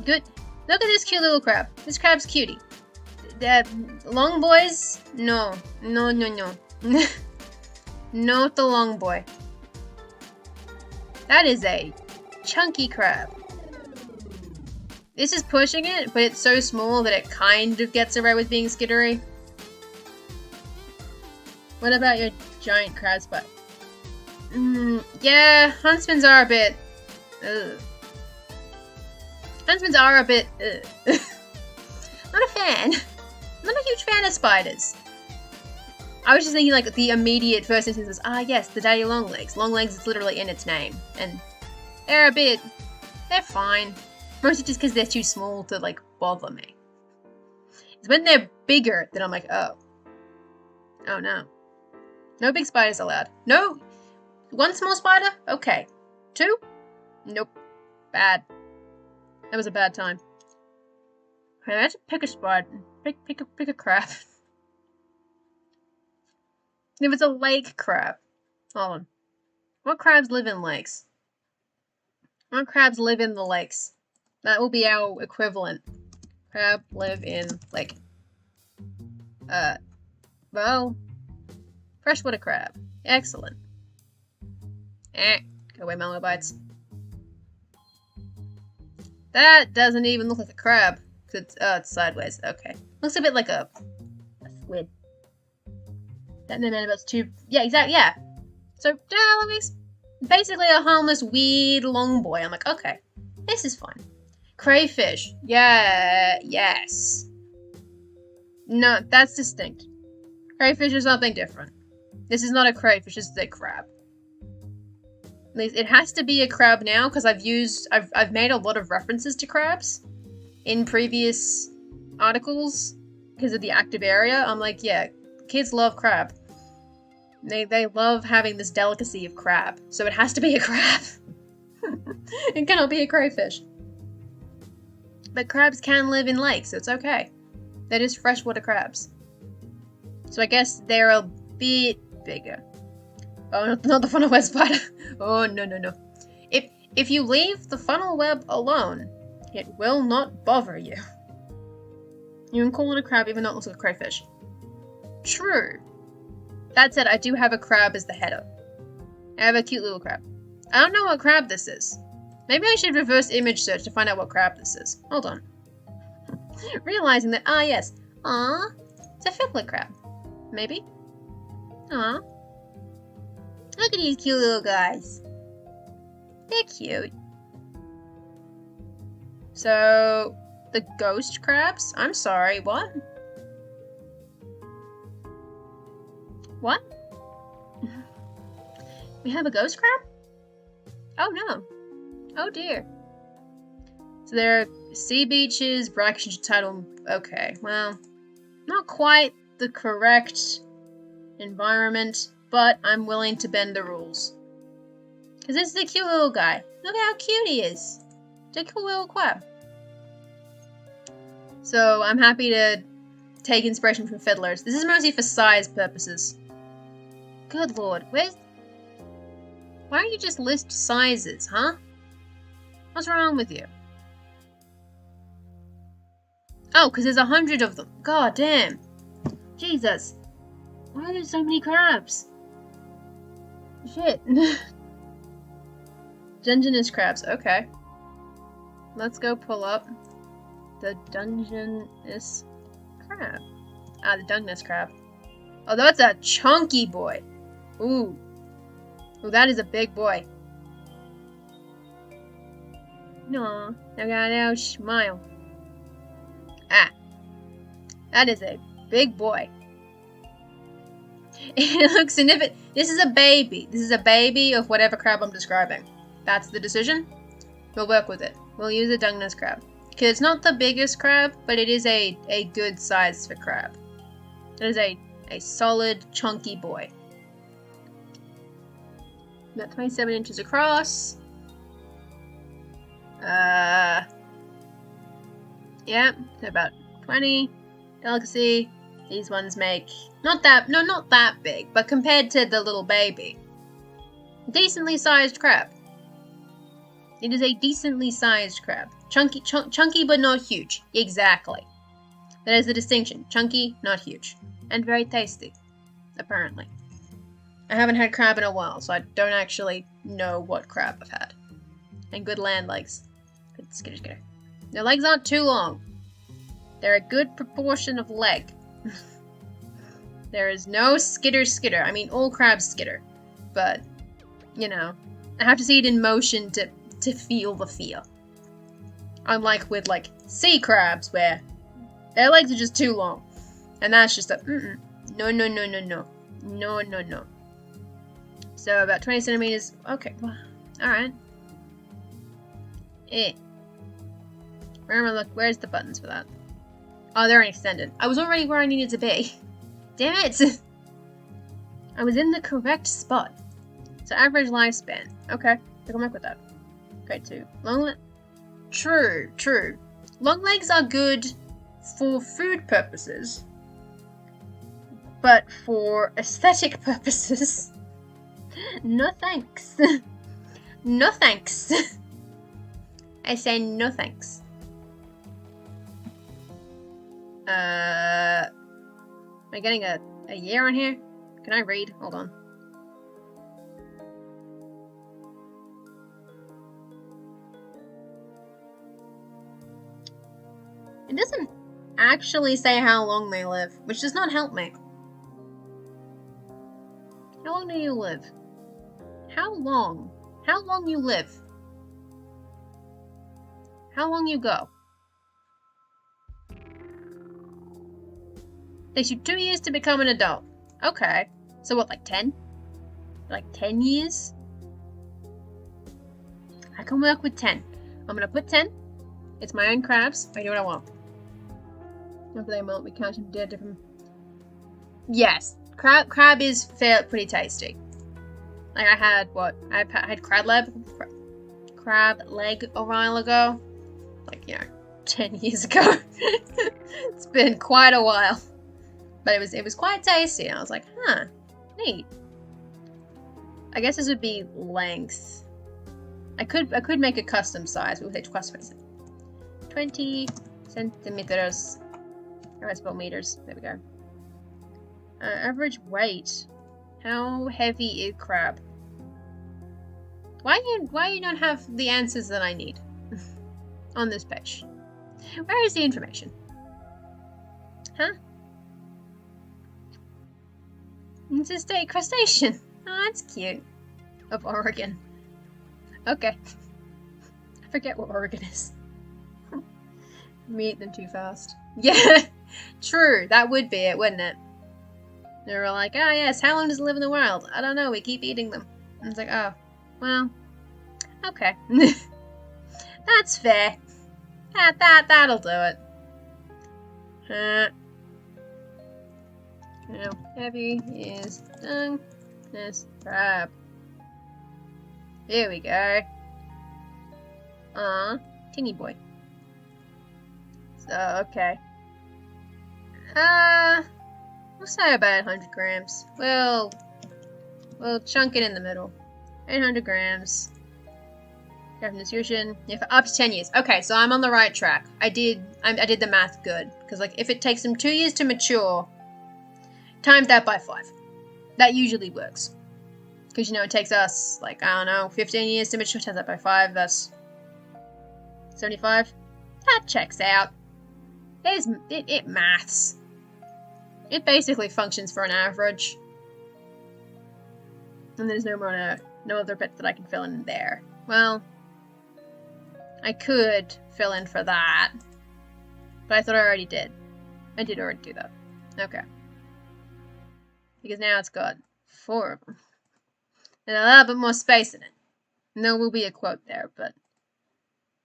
Good. Look at this cute little crab. This crab's cutie. Long boys? No. No. Not the long boy. That is a chunky crab. This is pushing it, but it's so small that it kind of gets away with being skittery. What about your giant crab spot? Yeah, huntsmans are a bit... Ugh. Huntsmans are a bit... Not a fan. Not a huge fan of spiders. I was just thinking like the immediate first instance was, yes, the daddy long legs. Long legs is literally in its name. And they're fine. Mostly just because they're too small to like bother me. It's when they're bigger that I'm like, oh no. No big spiders allowed. No. 1 small spider? Okay. 2? Nope. Bad. That was a bad time. Okay, let's pick a spider. Pick a crab. If it's a lake crab. Hold on. What crabs live in lakes? What crabs live in the lakes? That will be our equivalent. Crab live in lake. Well, freshwater crab. Excellent. Go away, Malwabites. That doesn't even look like a crab. It's sideways. Okay. Looks a bit like a squid. That no man about too. Yeah, exactly. Yeah. So, basically a harmless, weird long boy. I'm like, okay, this is fine. Crayfish. Yeah. Yes. No, that's distinct. Crayfish is something different. This is not a crayfish. This is a crab. At least it has to be a crab now because I've made a lot of references to crabs in previous articles because of the active area. I'm like, yeah, kids love crab. They love having this delicacy of crab, so it has to be a crab. It cannot be a crayfish. But crabs can live in lakes, so it's okay. They're just freshwater crabs. So I guess they're a bit bigger. Oh, not the funnel web spider. Oh, no. If you leave the funnel web alone, it will not bother you. You can call it a crab even though it looks like a crayfish. True. That said, I do have a crab as the header. I have a cute little crab. I don't know what crab this is. Maybe I should reverse image search to find out what crab this is. Hold on. Realizing that, yes. Aww. It's a fiddler crab. Maybe? Aww. Look at these cute little guys. They're cute. So, the ghost crabs? I'm sorry, what? What? We have a ghost crab? Oh no. Oh dear. So there are sea beaches, brackish tidal. Okay, well, not quite the correct environment, but I'm willing to bend the rules. Because this is a cute little guy. Look how cute he is. It's a cool little crab. So I'm happy to take inspiration from fiddlers. This is mostly for size purposes. Good lord, why don't you just list sizes, huh? What's wrong with you? Oh, because there's 100 of them. God damn. Jesus. Why are there so many crabs? Shit. Dungeness crabs, okay. Let's go pull up the Dungeness crab. The Dungeness crab. Oh, that's a chunky boy. Ooh. Ooh, that is a big boy. No, I got a smile. That is a big boy. It looks significant. This is a baby. This is a baby of whatever crab I'm describing. That's the decision. We'll work with it. We'll use a Dungeness crab. Because it's not the biggest crab, but it is a good size for crab. It is a solid, chunky boy. About 27 inches across. Yeah, so about 20. Delicacy. These ones make not that big, but compared to the little baby, decently sized crab. It is a decently sized crab. Chunky but not huge. Exactly. That is the distinction. Chunky, not huge. And very tasty, apparently. I haven't had crab in a while, so I don't actually know what crab I've had. And good land legs. Good skitter. Their legs aren't too long. They're a good proportion of leg. There is no skitter. I mean, all crabs skitter. But, you know, I have to see it in motion to feel the feel. Unlike with, like, sea crabs, where their legs are just too long. And that's just a, No. No. So, about 20 centimeters. Okay, well, alright. Where's the buttons for that? Oh, they're extended. I was already where I needed to be. Damn it! I was in the correct spot. So average lifespan. Okay, I can work with that. Grade 2. True. Long legs are good for food purposes. But for aesthetic purposes, no thanks. No thanks. I say no thanks. Am I getting a year on here? Can I read? Hold on. It doesn't actually say how long they live, which does not help me. How long do you live? How long? How long you live? How long you go? Takes you 2 years to become an adult. Okay. So what, like 10? Like 10 years? I can work with 10. I'm gonna put 10. It's my own crabs. I do what I want. After they melt, we count them dead different. Yes. Crab is pretty tasty. Like I had I had crab leg a while ago. Like, 10 years ago. It's been quite a while. But it was quite tasty. And I was like, huh, neat. I guess this would be length. I could make a custom size. We'll say 20 centimeters. Or I suppose meters. There we go. Average weight. How heavy is crab? Why you not have the answers that I need on this page? Where is the information? Huh? It's a state crustacean. Oh, that's cute. Of Oregon. Okay. I forget what Oregon is. We eat them too fast. Yeah, true. That would be it, wouldn't it? They were like, oh yes, how long does it live in the wild? I don't know, we keep eating them. And it's like, oh, well, okay. That's fair. That'll do it. How heavy is this crab? Here we go. Teeny boy. So, okay. We'll say about 100 grams. We'll chunk it in the middle. 800 grams. Careful nutrition. Yeah, for up to 10 years. Okay, so I'm on the right track. I did the math good. Because, like, if it takes them 2 years to mature, times that by 5. That usually works. Because, it takes us, like, I don't know, 15 years to mature. Times that by 5, that's 75. That checks out. It maths. It basically functions for an average. And there's no other bit that I can fill in there. Well, I could fill in for that. But I thought I already did. I did already do that. Okay. Because now it's got 4 of them. And a little bit more space in it. And there will be a quote there, but...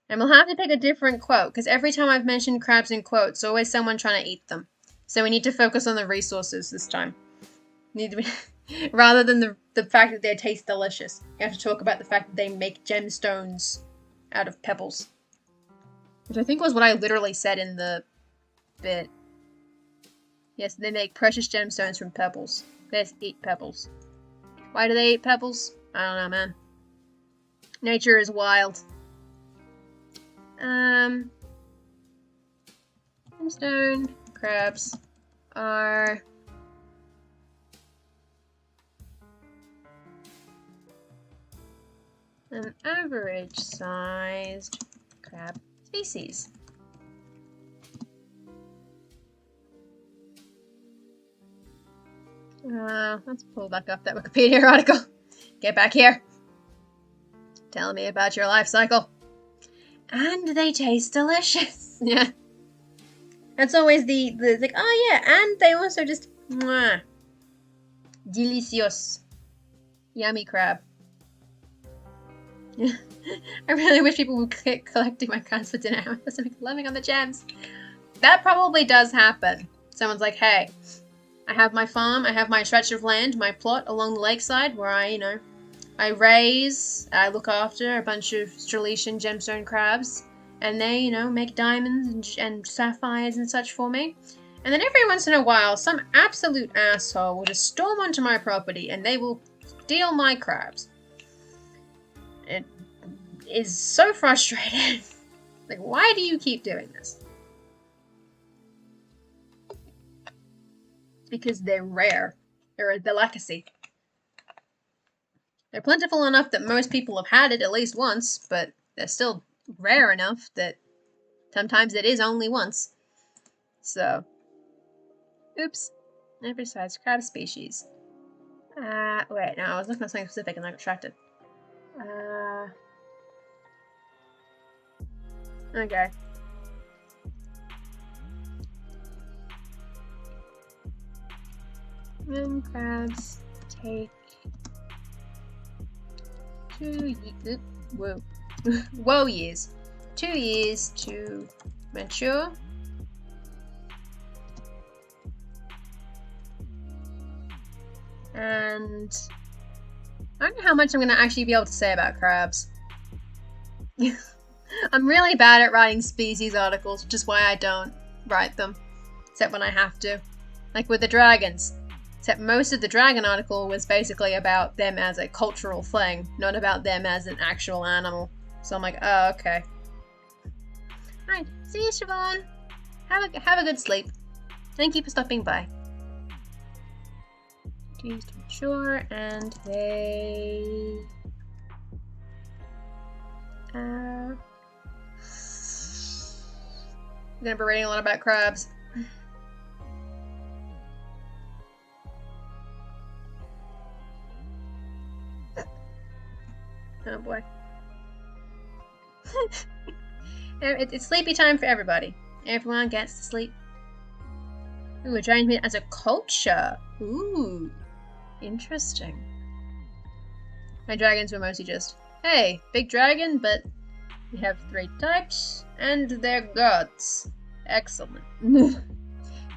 And we'll have to pick a different quote, because every time I've mentioned crabs in quotes, always someone trying to eat them. So we need to focus on the resources this time. Rather than the fact that they taste delicious, you have to talk about the fact that they make gemstones out of pebbles. Which I think was what I literally said in the bit. Yes, they make precious gemstones from pebbles. They just eat pebbles. Why do they eat pebbles? I don't know, man. Nature is wild. Limestone crabs are an average-sized crab species. Let's pull back up that Wikipedia article. Get back here. Tell me about your life cycle. And they taste delicious. Yeah. That's always the like, oh yeah, and they also just, mwah. Delicious. Yummy crab. Yeah. I really wish people would quit collecting my crabs for dinner. I'm living on the gems. That probably does happen. Someone's like, hey, I have my farm, I have my stretch of land, my plot along the lakeside where I raise, I look after a bunch of Streletian gemstone crabs, and they, make diamonds and sapphires and such for me. And then every once in a while, some absolute asshole will just storm onto my property and they will steal my crabs. It is so frustrating. Like, why do you keep doing this? Because they're rare. They're a delicacy. They're plentiful enough that most people have had it at least once, but they're still rare enough that sometimes it is only once. So, oops. And besides, crab species. Wait, no, I was looking at something specific and I got distracted. Okay. Crabs take 2 years. Whoa years. 2 years to mature. And I don't know how much I'm going to actually be able to say about crabs. I'm really bad at writing species articles, which is why I don't write them. Except when I have to. Like with the dragons. Except most of the dragon article was basically about them as a cultural thing, not about them as an actual animal. So I'm like, oh, okay. Alright, see you, Siobhan. Have a good sleep. Thank you for stopping by. Used to mature, and they... I'm gonna be reading a lot about crabs. Oh boy. It's sleepy time for everybody. Everyone gets to sleep. Ooh, a dragon meat as a culture. Ooh, interesting. My dragons were mostly just, hey, big dragon, but we have 3 types, and they're gods. Excellent.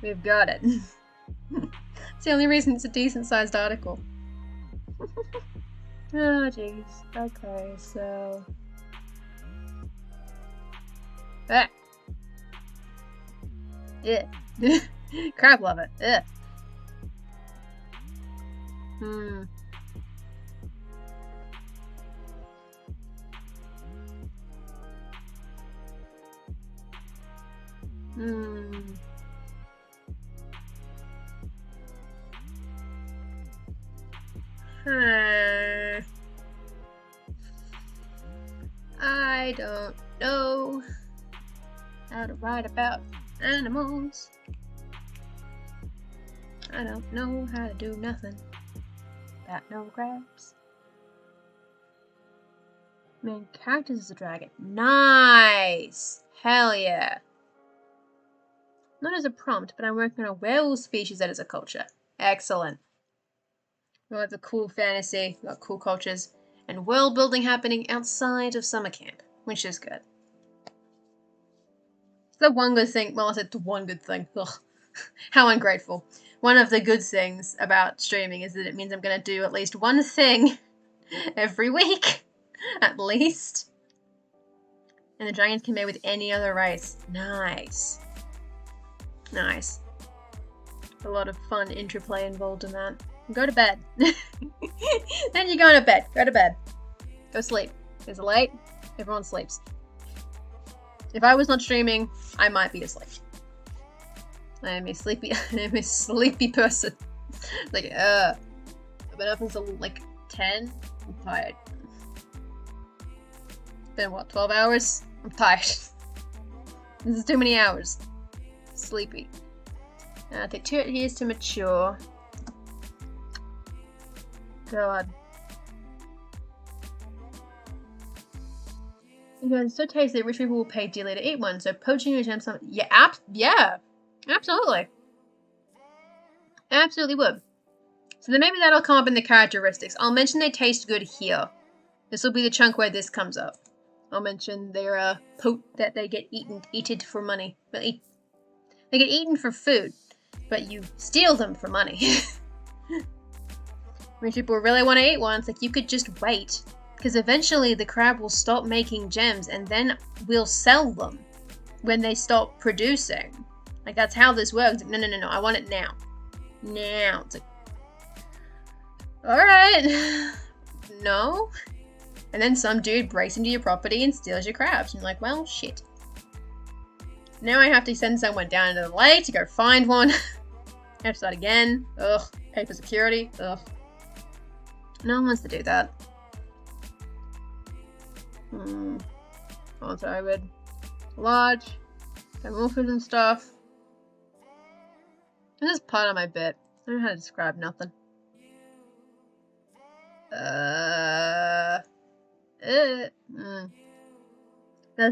We've got it. It's the only reason it's a decent-sized article. Oh, jeez. Okay, so... Ah! Yeah. Crab love it. Ugh. I don't know how to write about animals. I don't know how to do nothing about no crabs. Main characters is a dragon. Nice! Hell yeah. Not as a prompt, but I'm working on a werewolf species that is a culture. Excellent. Lots of cool fantasy, got cool cultures, and world building happening outside of summer camp, which is good. The one good thing, well, I said the one good thing. Ugh. How ungrateful. One of the good things about streaming is that it means I'm going to do at least one thing every week. At least. And the dragons can mate with any other race. Nice. Nice. A lot of fun interplay involved in that. Go to bed. Then you go to bed. Go to bed. Go sleep. Is it late? Everyone sleeps. If I was not streaming, I might be asleep. I am a sleepy person. Like, I've been up until like 10. I'm tired. It's been what, 12 hours? I'm tired. This is too many hours. Sleepy. Take 2 years to mature. God. Because it's so tasty, rich people will pay dearly to eat one. So poaching a gemstone, yeah, absolutely, absolutely would. So then maybe that'll come up in the characteristics. I'll mention they taste good here. This will be the chunk where this comes up. I'll mention they're that they get eaten for money, but they get eaten for food. but you steal them for money. When people really want to eat one, it's like you could just wait. Because eventually the crab will stop making gems and then we'll sell them when they stop producing. Like, that's how this works. Like, no, I want it now. Now. It's like, alright. No. And then some dude breaks into your property and steals your crabs. And you're like, well, shit. Now I have to send someone down into the lake to go find one. I have to start again. Ugh. Pay for security. Ugh. No one wants to do that. Also, I would large, have more food and stuff. This is part of my bit. I don't know how to describe nothing. Does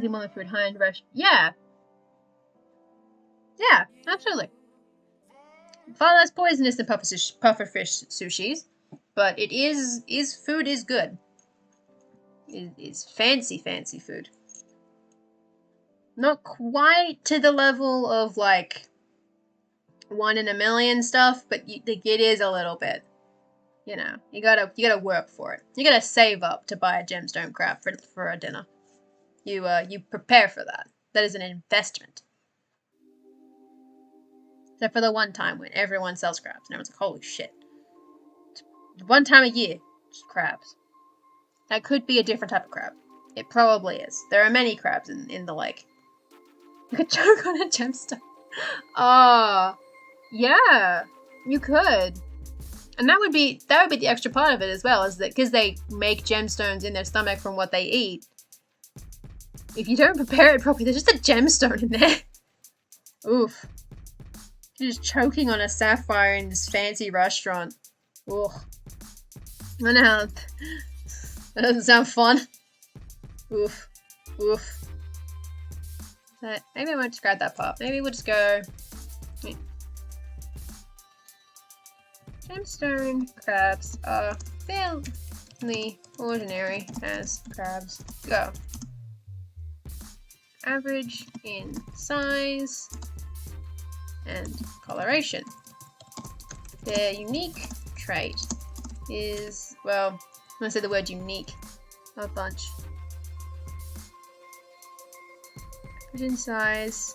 he want the food high and fresh? Yeah. Yeah, absolutely. Far less poisonous than pufferfish sushis, but food is good. It is fancy food. Not quite to the level of like 1 in a million stuff, but it is a little bit. You know, you gotta work for it. You gotta save up to buy a gemstone crab for a dinner. You prepare for that. That is an investment. Except for the one time when everyone sells crabs and everyone's like, holy shit. One time a year, just crabs. That could be a different type of crab. It probably is. There are many crabs in the lake. You could choke on a gemstone. Oh, yeah, you could. And that would be the extra part of it as well, is that because they make gemstones in their stomach from what they eat. If you don't prepare it properly, there's just a gemstone in there. Oof. You're just choking on a sapphire in this fancy restaurant. Ugh. I don't know how. That doesn't sound fun. Oof. Oof. But maybe I won't describe that part. Maybe we'll just go. Wait. Gemstone crabs are fairly ordinary as crabs go. Average in size and coloration. Their unique trait is, well, I'm going to say the word unique a bunch. Average in size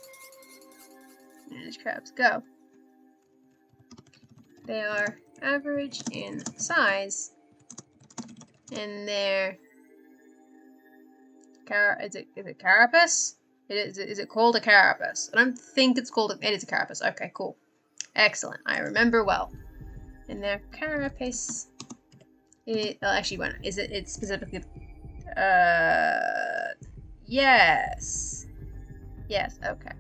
and as crabs go. They are average in size and their is it carapace? Is it called a carapace? I don't think it's called it is a carapace. Okay, cool. Excellent. I remember well. And their carapace actually when is it it's specifically yes. Yes, okay.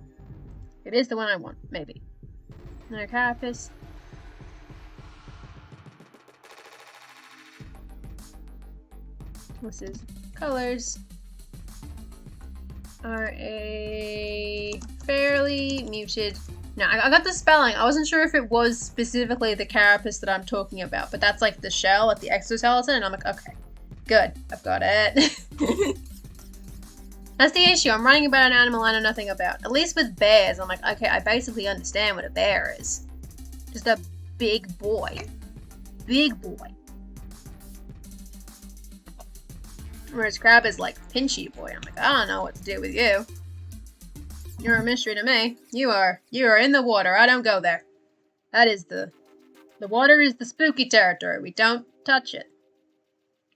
It is the one I want, maybe. And their carapace. This is colors. Are a fairly muted. Now, I got the spelling. I wasn't sure if it was specifically the carapace that I'm talking about, but that's like the shell, like the exoskeleton, and I'm like, okay, good, I've got it. That's the issue. I'm writing about an animal I know nothing about. At least with bears, I'm like, okay, I basically understand what a bear is. Just a big boy. Big boy. Whereas crab is like pinchy boy. I'm like, I don't know what to do with you. You're a mystery to me. You are in the water. I don't go there. That is the water is the spooky territory. We don't touch it.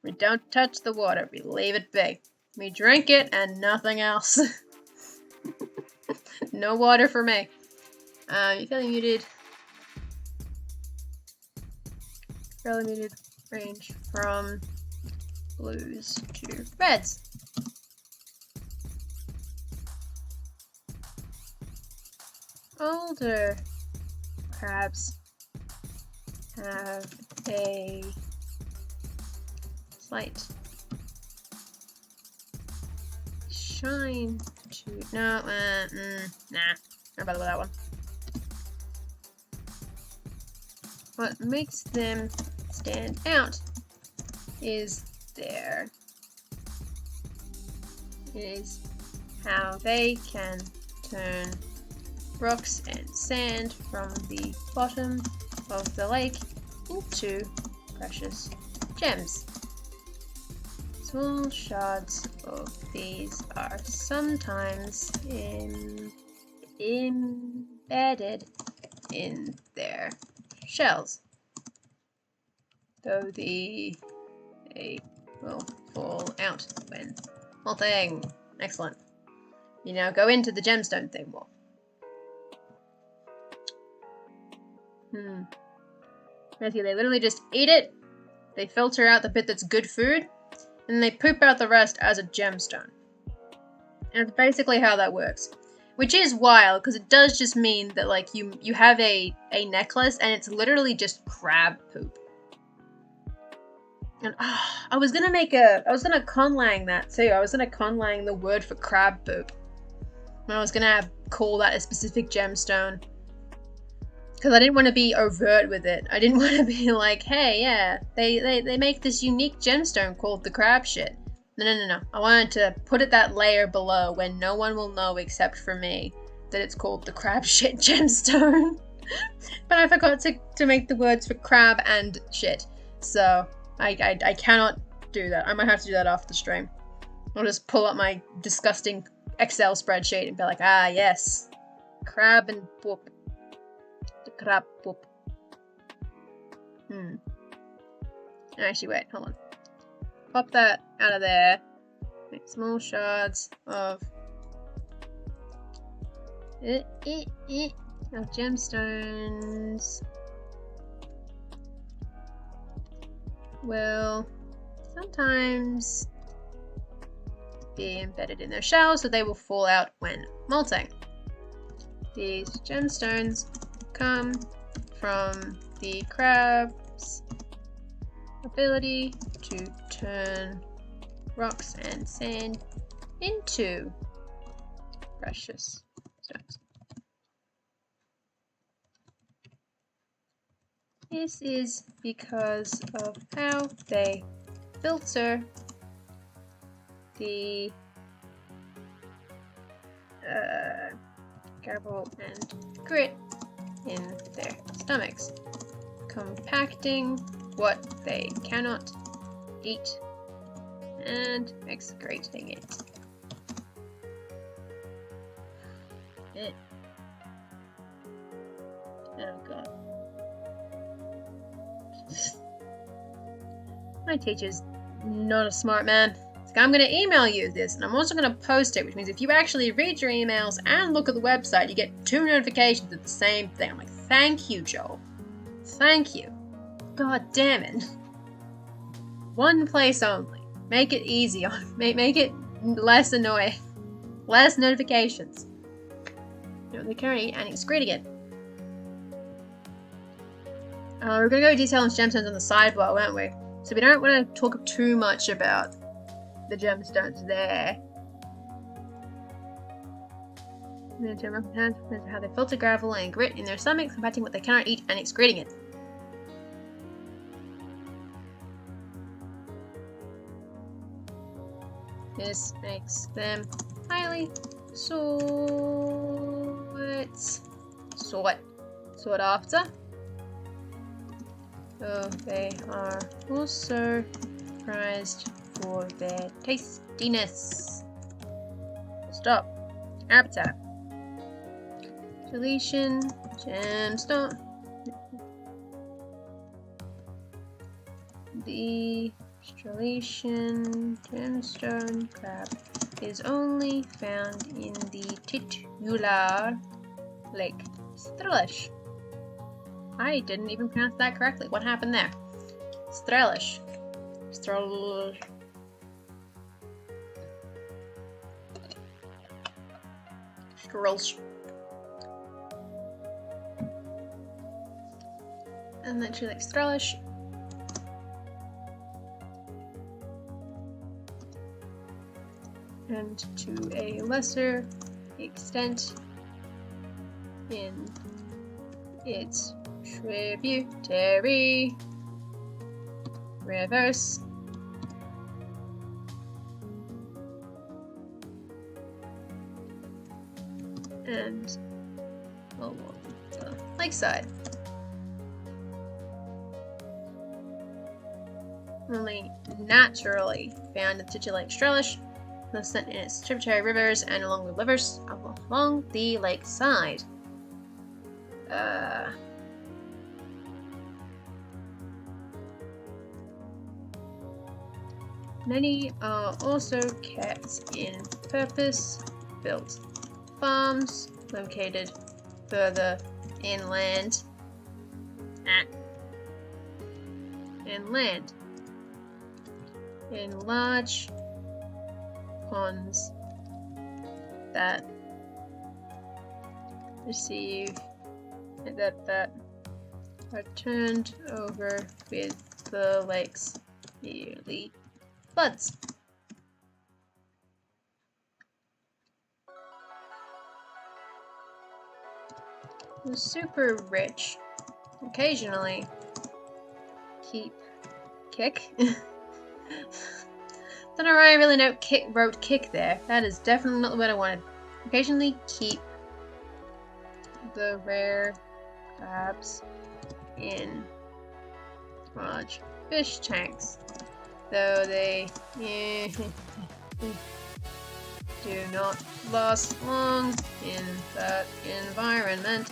We don't touch the water. We leave it be. We drink it and nothing else. No water for me. You're fairly muted. Fairly muted range from blues to reds. Older crabs have a slight shine to no, nah, not bother with that one. What makes them stand out is how they can turn rocks and sand from the bottom of the lake into precious gems. Small shards of these are sometimes embedded in their shells, though they will fall out when molting. Excellent. You now go into the gemstone thing more. Basically, they literally just eat it, they filter out the bit that's good food, and they poop out the rest as a gemstone. And that's basically how that works. Which is wild, because it does just mean that like you have a necklace and it's literally just crab poop. And I was gonna conlang that too. I was gonna conlang the word for crab poop. And I was gonna call that a specific gemstone. Because I didn't want to be overt with it. I didn't want to be like, hey, yeah, they make this unique gemstone called the crab shit. No. I wanted to put it that layer below when no one will know except for me that it's called the crab shit gemstone. But I forgot to make the words for crab and shit. So I cannot do that. I might have to do that after the stream. I'll just pull up my disgusting Excel spreadsheet and be like, ah, yes. Crab and poop. The crab poop. Actually, wait, hold on. Pop that out of there. Make small shards of gemstones. Will sometimes be embedded in their shells, so they will fall out when molting. These gemstones come from the crab's ability to turn rocks and sand into precious stones. This is because of how they filter the gravel and grit in their stomachs, compacting what they cannot eat and excreting it. Oh god. My teacher's not a smart man. Like, I'm going to email you this, and I'm also going to post it, which means if you actually read your emails and look at the website, you get 2 notifications of the same thing. I'm like, thank you, Joel. Thank you. God damn it. One place only. Make it easy on me. Make it less annoying. Less notifications. You know, they currently eat and excrete again. We're going to go detail on gemstones on the sidebar, weren't we? So we don't want to talk too much about the gemstones there. And then turn rough hands how they filter gravel and grit in their stomachs, compacting what they cannot eat and excreting it. This makes them highly sought after. So they are also prized for their tastiness. Stop. Habitat. Deletion. Gemstone. The Australasian gemstone crab is only found in the titular lake. Strelish. I didn't even pronounce that correctly. What happened there? Strelish. Strelish. And literally like Strelish. And to a lesser extent in its tributary rivers. And along the lakeside. Only naturally found in situ Lake Strelish, present in its tributary rivers and along the lakeside. Many are also kept in purpose-built farms located further inland. In large ponds that are turned over with the lake's yearly floods. The super rich occasionally kick. Don't know why I really wrote kick there. That is definitely not the word I wanted. Occasionally keep the rare crabs in large fish tanks, though they do not last long in that environment.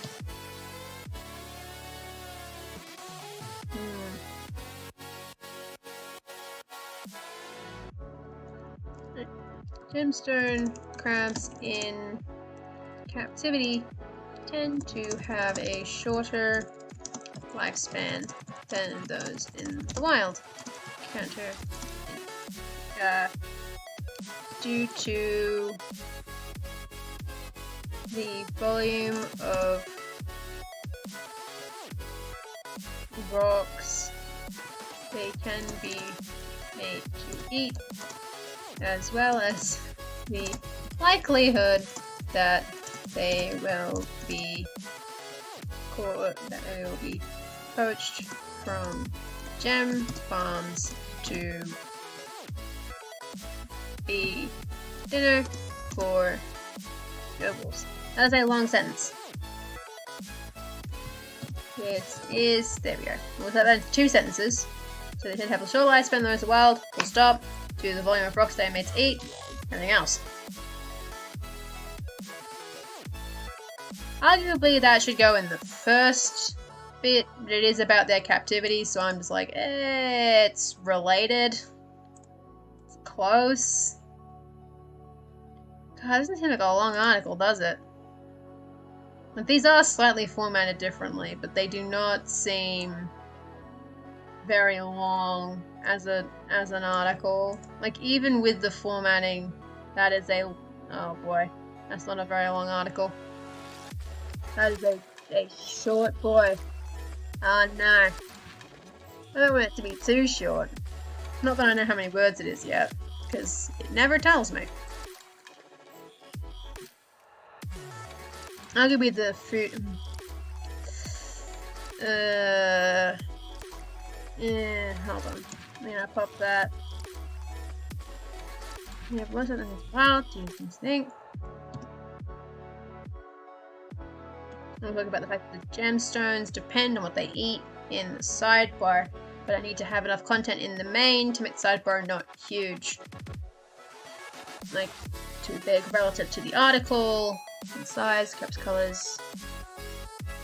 Gemstone crabs in captivity tend to have a shorter lifespan than those in the wild. Due to the volume of rocks they can be made to eat, as well as the likelihood that they will be poached from gem farms to be dinner for nobles. That is a long sentence. It is, there we go. We'll have that into 2 sentences. So they tend to have a short lifespan, those are wild, full stop, due to the volume of rocks they are made to eat, everything else. Arguably that should go in the first bit, but it is about their captivity, so I'm just like, it's related. It's close. God, it doesn't seem like a long article, does it? Like, these are slightly formatted differently, but they do not seem very long as an article. Like, even with the formatting, that is a... oh boy, that's not a very long article. That is a short boy. Oh no. I don't want it to be too short. Not that I know how many words it is yet, because it never tells me. Arguably the fruit... hold on. I'm gonna pop that. Yeah, what's something as well? Do you think? I'm talking about the fact that the gemstones depend on what they eat in the sidebar, but I need to have enough content in the main to make the sidebar not huge. Like, too big relative to the article, and size, caps, colors.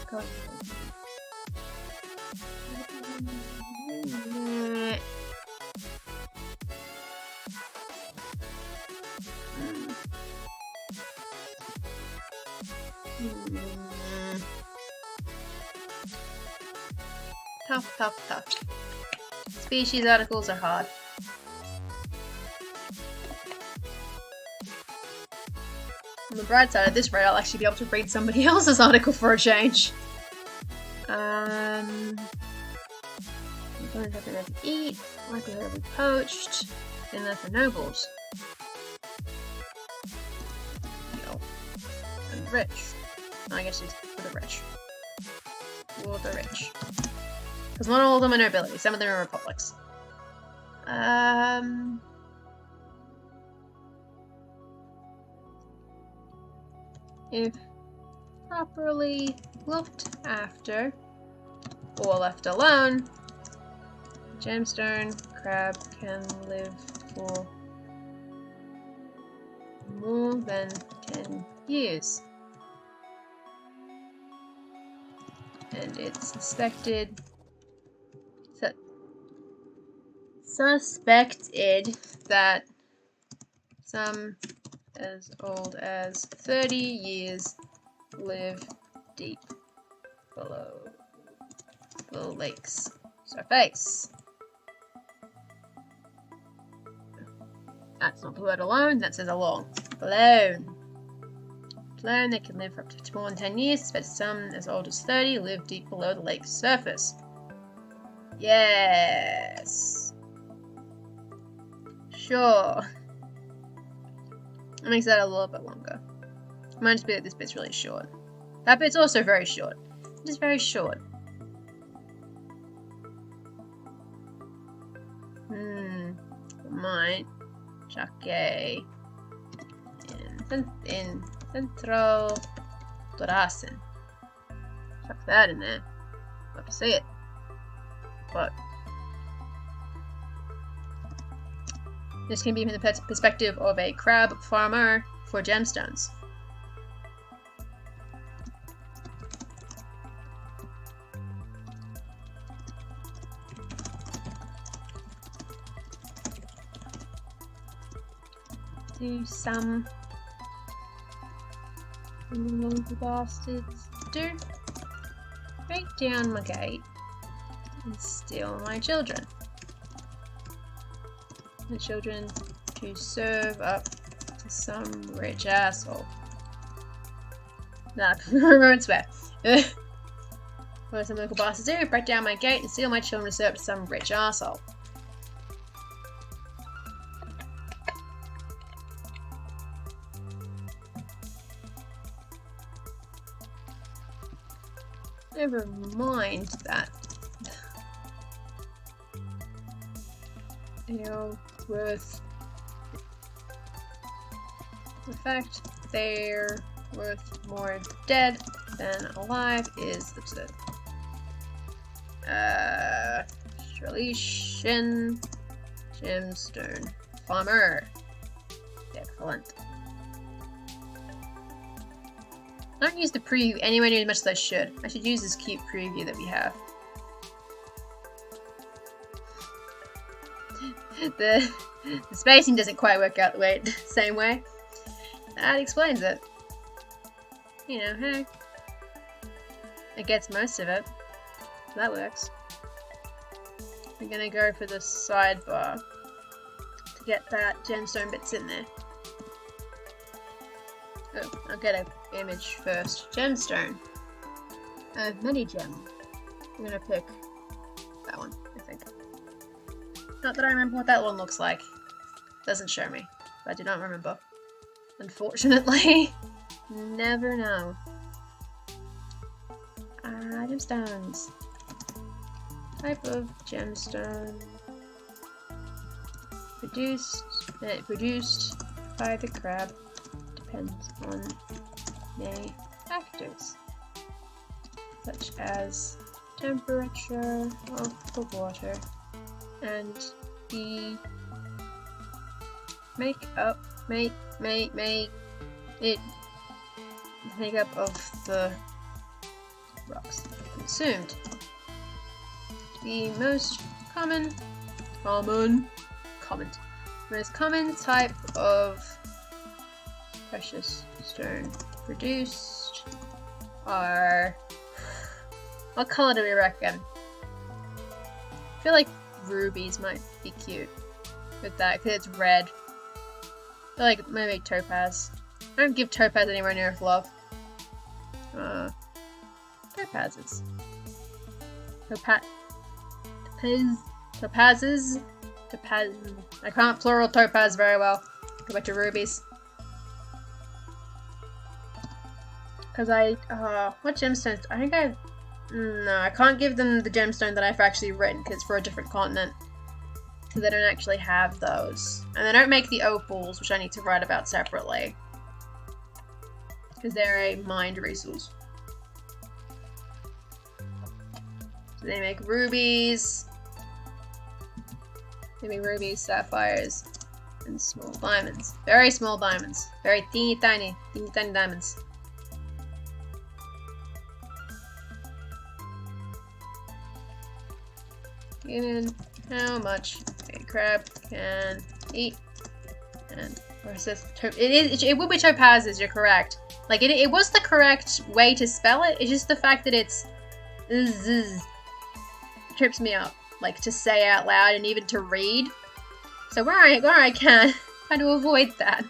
Tough. Species articles are hard. On the bright side of this rate, I'll actually be able to read somebody else's article for a change. Don't have enough to eat, likelihood of being poached, and they're for nobles. And rich. I guess it's for the rich. For the rich. Because not all of them are nobility, some of them are republics. If properly looked after or left alone, Gemstone Crab can live for more than 10 years. And it's suspected that some as old as 30 years live deep below the lake's surface. That's not the word alone, that says along. Below. Below, they can live for up to more than 10 years, but some as old as 30 live deep below the lake's surface. Yes. Sure. That makes that a little bit longer. It might just be that this bit's really short. That bit's also very short. Just very short. Might chuck a in Central Dorasen. Chuck that in there. Love to see it. But this can be from the perspective of a crab farmer for gemstones. Do some little bastards do break down my gate and steal my children. The children to serve up to some rich asshole. Nah, I won't swear. What do some local bastards do? Break down my gate and steal my children to serve up to some rich asshole. Never mind that. They're worth. The fact they're worth more dead than alive is absurd. Relation Gemstone Farmer. Excellent. I don't use the preview anywhere near as much as I should. I should use this cute preview that we have. The spacing doesn't quite work out the same way. That explains it. You know, hey. It gets most of it. That works. We're gonna go for the sidebar to get that gemstone bits in there. Oh, I'll get an image first. Gemstone. Mini gem. I'm gonna pick that one, I think. Not that I remember what that one looks like. Doesn't show me. I do not remember. Unfortunately. Never know. Gemstones. Type of gemstone. Produced by the crab. Depends on many factors, such as temperature of the water and the makeup of the rocks consumed. The most common type of precious stone produced are... What color do we reckon? I feel like rubies might be cute with that because it's red. I feel like maybe topaz. I don't give topaz anywhere near enough love. Topazes. Topazes. I can't plural topaz very well. Go back to rubies. Because what gemstones? I think no, I can't give them the gemstone that I've actually written because it's for a different continent. So they don't actually have those. And they don't make the opals, which I need to write about separately. Because they're a mined resource. They make rubies. They make rubies, sapphires, and small diamonds. Very small diamonds. Very teeny tiny diamonds. Given how much a crab can eat. And where it says it will be topazes, you're correct. Like it was the correct way to spell it. It's just the fact that it's trips me up, like to say out loud and even to read. So where I can try to avoid that.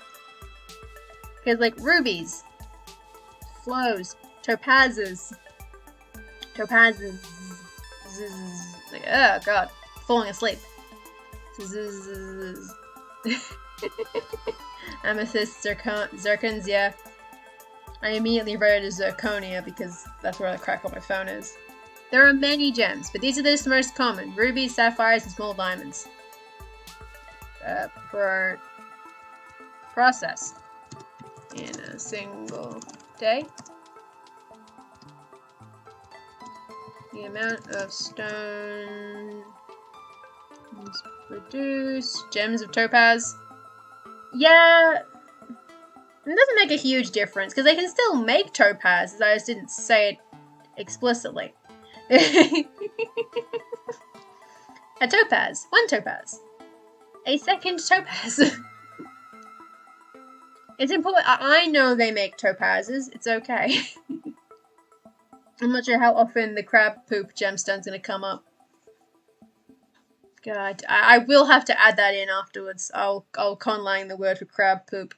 Because like rubies, flows, topazes, like oh god, falling asleep. Amethyst, zircons, yeah. I immediately wrote it as zirconia because that's where the crack on my phone is. There are many gems, but these are the most common. Rubies, sapphires, and small diamonds. Process. In a single day. The amount of stone produced. Gems of topaz. Yeah, it doesn't make a huge difference because they can still make topaz. I just didn't say it explicitly. A topaz, one topaz, a second topaz. It's important. I know they make topazes. It's okay. I'm not sure how often the crab poop gemstone's gonna come up. God, I will have to add that in afterwards. I'll conlang the word for crab poop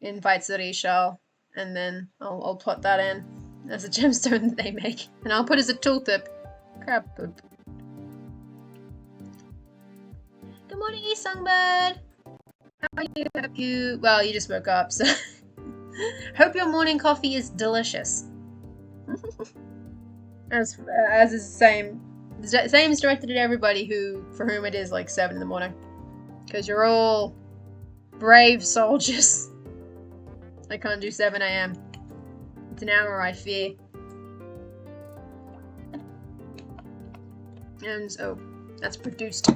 in Vaitserishal, and then I'll put that in as a gemstone that they make, and I'll put as a tooltip crab poop. Good morning, Songbird. How are you? Hope you well. You just woke up, so hope your morning coffee is delicious. as is the same. Same is directed at everybody for whom it is like 7 in the morning. Because you're all brave soldiers. I can't do 7 AM. It's an hour I fear. And oh, that's produced.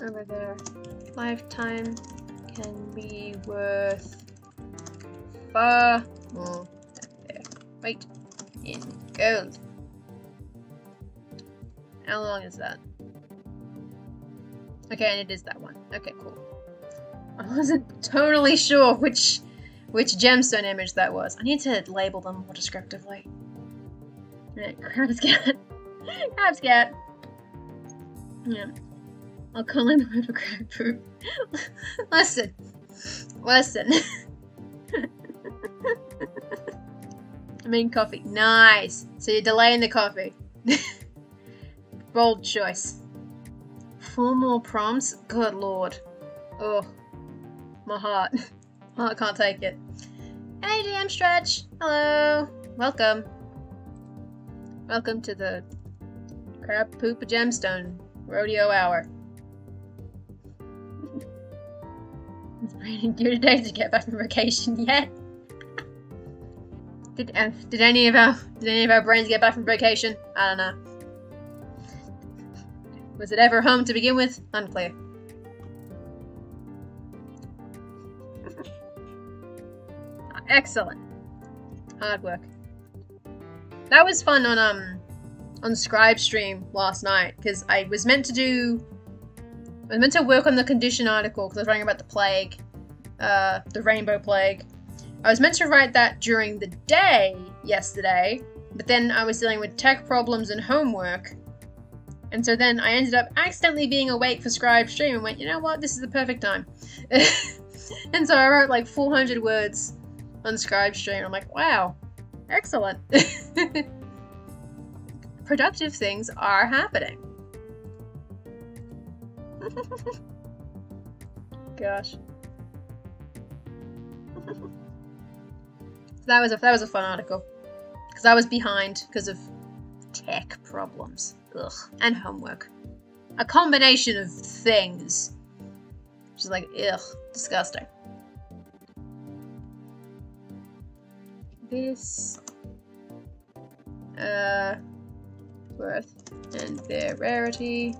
Over there. Lifetime can be worth far more. There. Wait. In gold. How long is that? Okay, and it is that one. Okay, cool. I wasn't totally sure which gemstone image that was. I need to label them more descriptively. Alright, crab's cat. Crab's cat. Yeah. I'll call him a little crab poop. Listen. I mean coffee. Nice. So you're delaying the coffee. Bold choice. 4 more prompts? Good lord. Oh. My heart. Heart can't take it. Hey DM Stretch! Hello! Welcome. Welcome to the Crab Poop Gemstone Rodeo Hour. It's raining good today to get back from vacation yet. Did any of our brains get back from vacation? I don't know. Was it ever home to begin with? Unclear. Excellent. Hard work. That was fun on Scribe stream last night because I was meant to work on the condition article because I was writing about the plague, the rainbow plague. I was meant to write that during the day yesterday, but then I was dealing with tech problems and homework. And so then I ended up accidentally being awake for Scribe stream and went, you know what, this is the perfect time. And so I wrote like 400 words on Scribe stream. I'm like, wow, excellent. Productive things are happening. Gosh. That was a fun article. Because I was behind because of tech problems. Ugh. And homework. A combination of things. Which is like, ugh, disgusting. This. worth and their rarity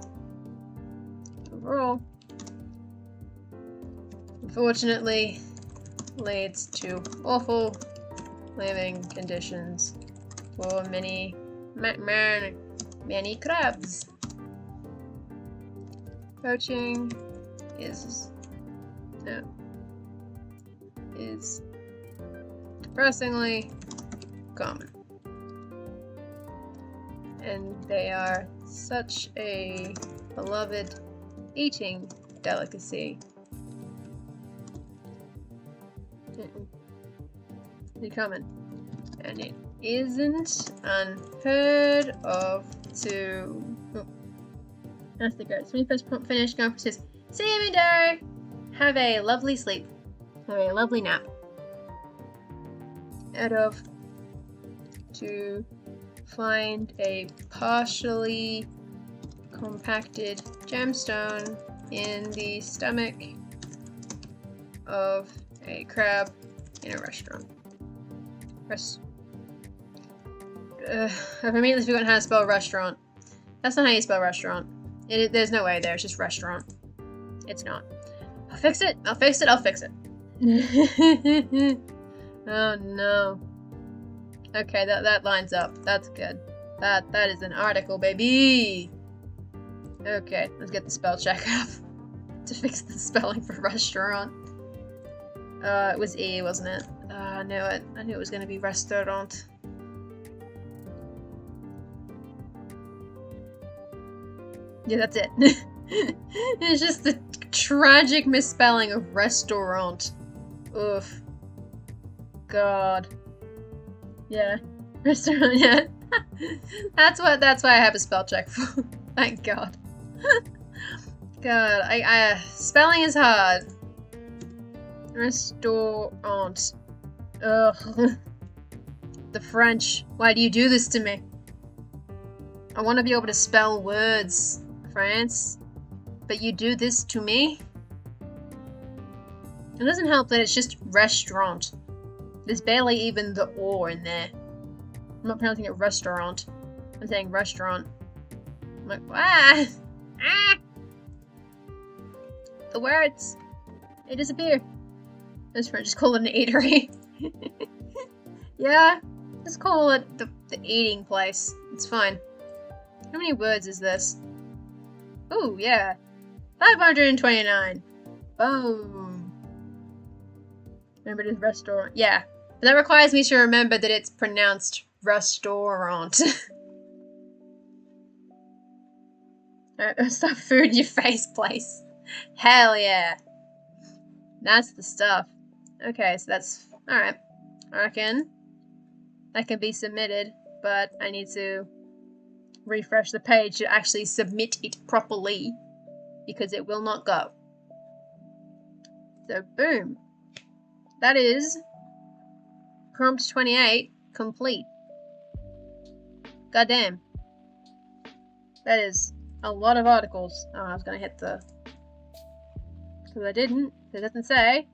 overall, unfortunately, leads to awful living conditions for many crabs. Poaching is depressingly common, and they are such a beloved eating delicacy. They're coming, and it isn't unheard of to. Oh. That's the goat. So when you first finish, go for says, "See you, Mido. Have a lovely sleep. Have a lovely nap." Out of to find a partially compacted gemstone in the stomach of a crab in a restaurant. I've immediately forgotten how to spell restaurant. That's not how you spell restaurant. There's no way there. It's just restaurant. It's not. I'll fix it. I'll fix it. I'll fix it. Oh no. Okay, that lines up. That's good. That is an article, baby. Okay, let's get the spell check up to fix the spelling for restaurant. It was E, wasn't it? I knew it. I knew it was going to be restaurant. Yeah, that's it. It's just the tragic misspelling of restaurant. Oof. God. Yeah. Restaurant, yeah. That's why I have a spell check for. Thank God. God, spelling is hard. Restaurant. Ugh. The French. Why do you do this to me? I want to be able to spell words, France. But you do this to me? It doesn't help that it's just restaurant. There's barely even the or in there. I'm not pronouncing it restaurant. I'm saying restaurant. I'm like, ah! Ah! The words! They disappear. Just call it an eatery. Yeah, just call it the eating place. It's fine. How many words is this? Oh, yeah. 529. Boom. Remember this restaurant. Yeah. But that requires me to remember that it's pronounced restaurant. Alright, stop food in your face place. Hell yeah. That's the stuff. Okay, so that's... Alright. I reckon that can be submitted, but I need to refresh the page to actually submit it properly, because it will not go. So, boom. That is prompt 28 complete. Goddamn. That is a lot of articles. Oh, I was going to hit the... Because I didn't. It doesn't say.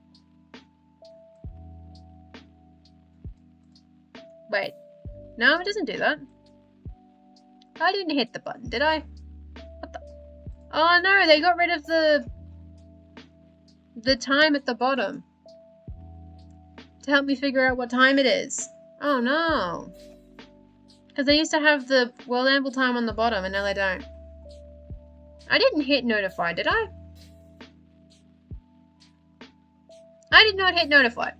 Wait. No, it doesn't do that. I didn't hit the button, did I? What the... Oh no, they got rid of the time at the bottom. To help me figure out what time it is. Oh no. Because they used to have the world ample time on the bottom, and now they don't. I didn't hit notify, did I? I did not hit notify.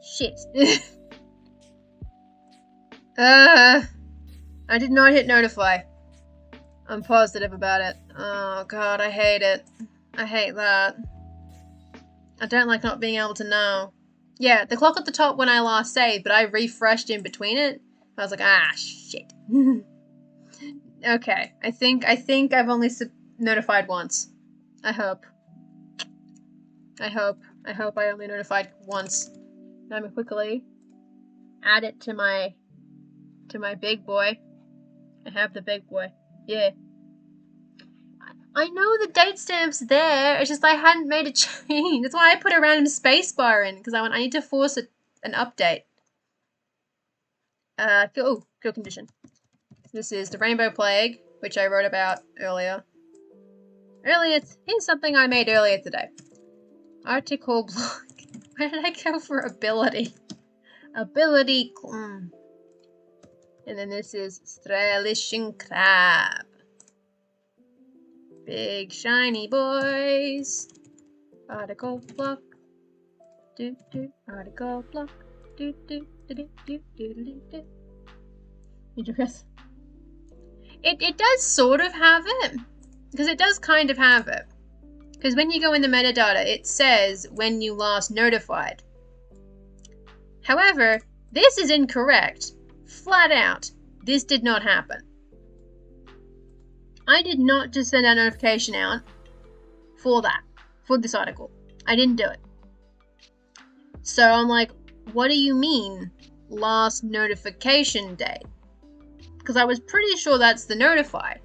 Shit. I did not hit notify. I'm positive about it. Oh god, I hate it. I hate that. I don't like not being able to know. Yeah, the clock at the top when I last saved, but I refreshed in between it. I was like, ah, shit. Okay, I think I've only notified once. I hope I only notified once. Let me quickly add it to my big boy. I have the big boy. Yeah. I know the date stamp's there. It's just I hadn't made a change. That's why I put a random space bar in, because I need to force an update. Field condition. This is the Rainbow Plague, which I wrote about earlier. Here's something I made earlier today. Article block. Where did I go for ability? Ability. And then this is Limestone Crab. Big shiny boys. Article block. Do do. Article block. Do do do do do do do do. Did you guess? It does sort of have it. Because it does kind of have it. Because when you go in the metadata, it says when you last notified. However, this is incorrect. Flat out. This did not happen. I did not just send a notification out for this article. I didn't do it. So I'm like, what do you mean last notification date? Because I was pretty sure that's the notify.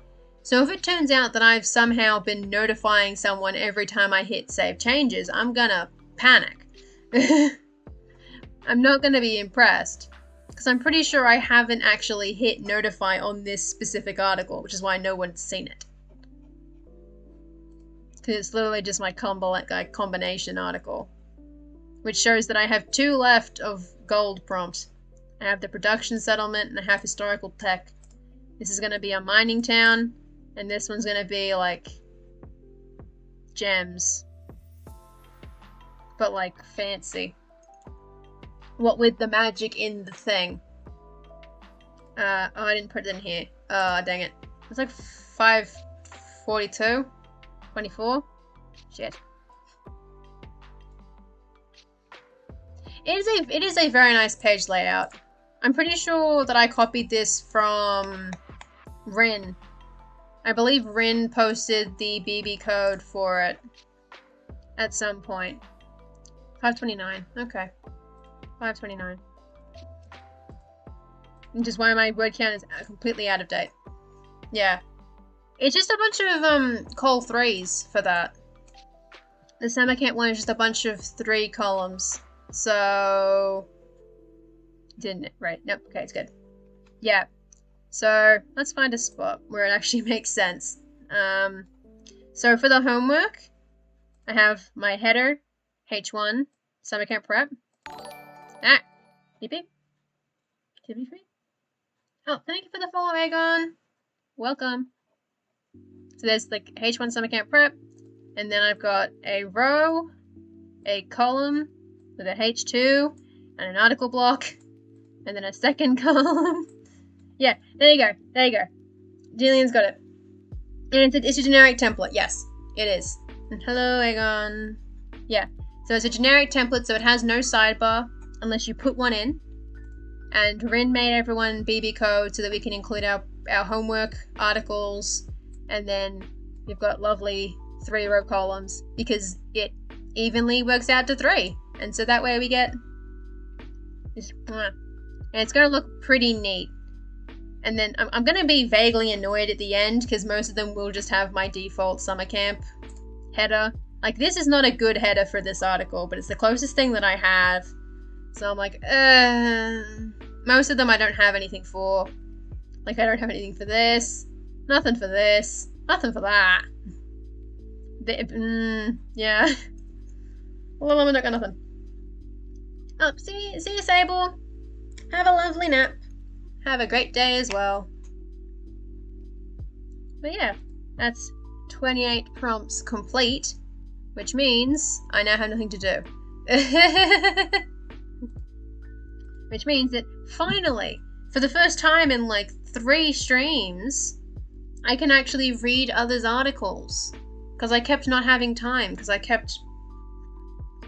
So if it turns out that I've somehow been notifying someone every time I hit save changes, I'm gonna panic. I'm not gonna be impressed. Because I'm pretty sure I haven't actually hit notify on this specific article, which is why no one's seen it. Because it's literally just my combination article. Which shows that I have 2 left of gold prompts. I have the production settlement and I have historical tech. This is going to be a mining town. And this one's going to be like gems. But like fancy. What with the magic in the thing. Oh, I didn't put it in here. Oh, dang it. It's like 542? 24? Shit. It is a very nice page layout. I'm pretty sure that I copied this from Rin. I believe Rin posted the BB code for it at some point. 529. Okay. 529. Which is why my word count is completely out of date. Yeah. It's just a bunch of col 3s for that. The summer camp one is just a bunch of 3 columns. So didn't it? Right. Nope. Okay, it's good. Yeah. So let's find a spot where it actually makes sense. So for the homework, I have my header, H1, summer camp prep. Ah, beep beep. TV free. Oh, thank you for the follow, Aegon. Welcome. So there's like H1 summer camp prep, and then I've got a row, a column with a H2, and an article block, and then a second column. Yeah, there you go. There you go. Jillian's got it. And it's a generic template. Yes, it is. And hello, Aegon. Yeah. So it's a generic template, so it has no sidebar unless you put one in. And Rin made everyone BB code so that we can include our homework articles, and then you've got lovely 3-row columns because it evenly works out to 3, and so that way we get this, and it's gonna look pretty neat. And then I'm gonna be vaguely annoyed at the end because most of them will just have my default summer camp header. Like, this is not a good header for this article, but it's the closest thing that I have. So I'm like, most of them I don't have anything for. Like, I don't have anything for this, nothing for this, nothing for that. Yeah. Well, I'm not got nothing. Oh, see you, Sable. Have a lovely nap. Have a great day as well. But yeah, that's 28 prompts complete, which means I now have nothing to do. Which means that finally, for the first time in like 3 streams, I can actually read others' articles. Because I kept not having time, because I kept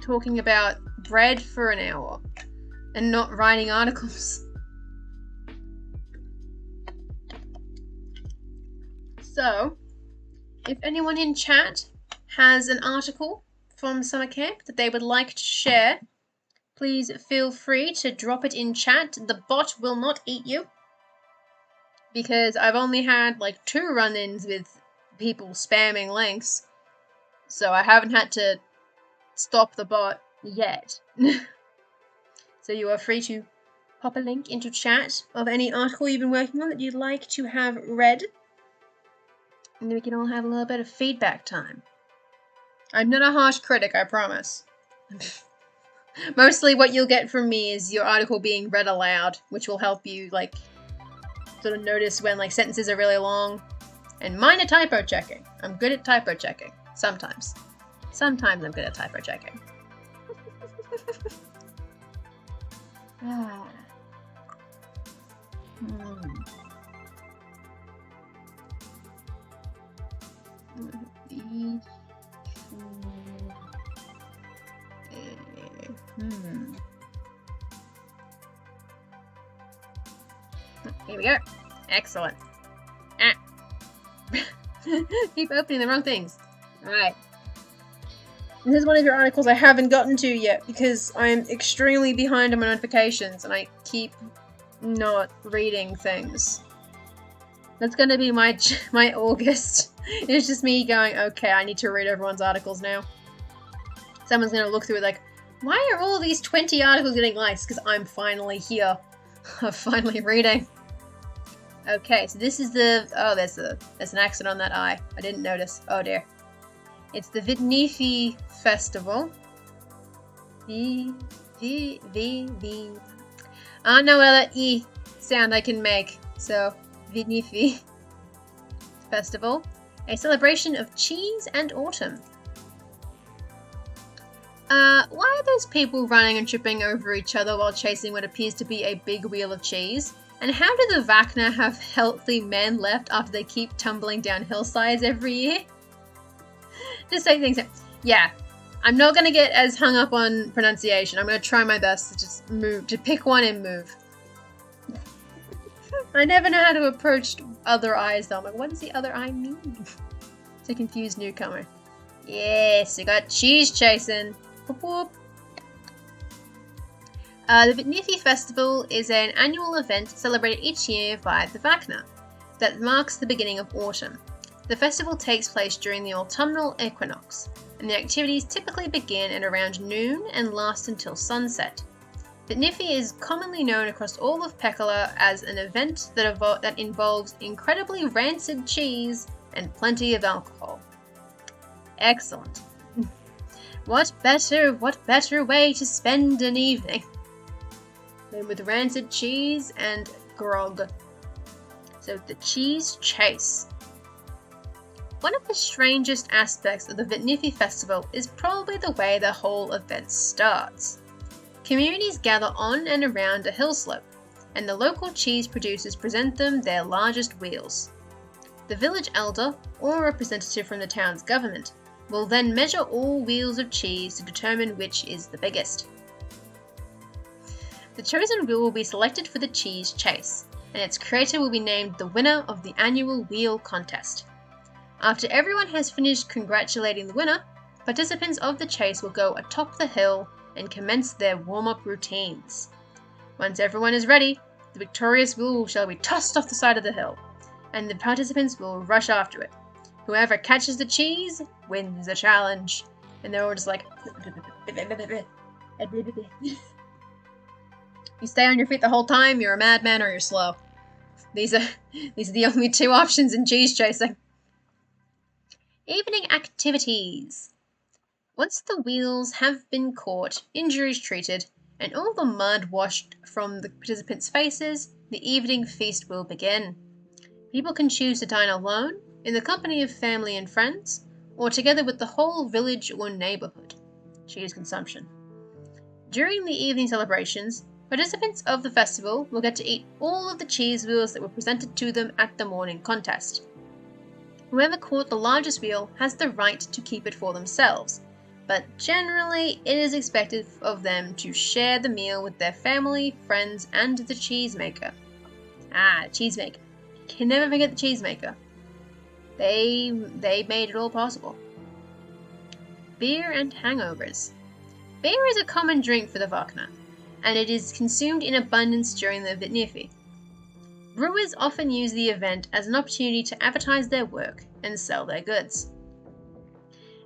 talking about bread for an hour and not writing articles. So, if anyone in chat has an article from summer camp that they would like to share, please feel free to drop it in chat. The bot will not eat you. Because I've only had like 2 run-ins with people spamming links. So I haven't had to stop the bot yet. So you are free to pop a link into chat of any article you've been working on that you'd like to have read. And then we can all have a little bit of feedback time. I'm not a harsh critic, I promise. Mostly what you'll get from me is your article being read aloud, which will help you, like, sort of notice when, like, sentences are really long. And minor typo checking. I'm good at typo checking. Sometimes. Sometimes I'm good at typo checking. Ah. Here we go. Excellent. Ah. Keep opening the wrong things. Alright. This is one of your articles I haven't gotten to yet because I'm extremely behind on my notifications and I keep not reading things. That's gonna be my August. It's just me going, okay, I need to read everyone's articles now. Someone's gonna look through it like, why are all these 20 articles getting likes? Because I'm finally here. I'm finally reading. Okay, so this is the... Oh, there's an accent on that I. I didn't notice. Oh dear. It's the Vidnifi Festival. I don't know what E sound I can make. So, Vidnifi Festival. A celebration of cheese and autumn. Why are those people running and tripping over each other while chasing what appears to be a big wheel of cheese? And how do the Vacna have healthy men left after they keep tumbling down hillsides every year? Just say things. Yeah, I'm not going to get as hung up on pronunciation. I'm going to try my best to just move, to pick one and move. I never know how to approach other eyes though. I'm like, what does the other eye mean? To confuse newcomer. Yes, we got cheese chasing. Whoop whoop. The Vidnifi Festival is an annual event celebrated each year by the Vacna that marks the beginning of autumn. The festival takes place during the autumnal equinox, and the activities typically begin at around noon and last until sunset. Vidnifi is commonly known across all of Pekala as an event that involves incredibly rancid cheese and plenty of alcohol. Excellent. What better way to spend an evening than with rancid cheese and grog? So the cheese chase. One of the strangest aspects of the Vidnifi Festival is probably the way the whole event starts. Communities gather on and around a hill slope, and the local cheese producers present them their largest wheels. The village elder, or a representative from the town's government, will then measure all wheels of cheese to determine which is the biggest. The chosen wheel will be selected for the cheese chase, and its creator will be named the winner of the annual wheel contest. After everyone has finished congratulating the winner, participants of the chase will go atop the hill and commence their warm-up routines. Once everyone is ready, the victorious wheel shall be tossed off the side of the hill, and the participants will rush after it. Whoever catches the cheese wins the challenge. And they're all just like... You stay on your feet the whole time, you're a madman or you're slow. These are the only two options in cheese chasing. Evening activities. Once the wheels have been caught, injuries treated, and all the mud washed from the participants' faces, the evening feast will begin. People can choose to dine alone, in the company of family and friends, or together with the whole village or neighbourhood. Cheese consumption. During the evening celebrations, participants of the festival will get to eat all of the cheese wheels that were presented to them at the morning contest. Whoever caught the largest wheel has the right to keep it for themselves, but generally it is expected of them to share the meal with their family, friends, and the cheesemaker. Ah, cheesemaker. Can never forget the cheesemaker. They made it all possible. Beer and hangovers. Beer is a common drink for the Vacna, and it is consumed in abundance during the Vidnifi. Brewers often use the event as an opportunity to advertise their work and sell their goods.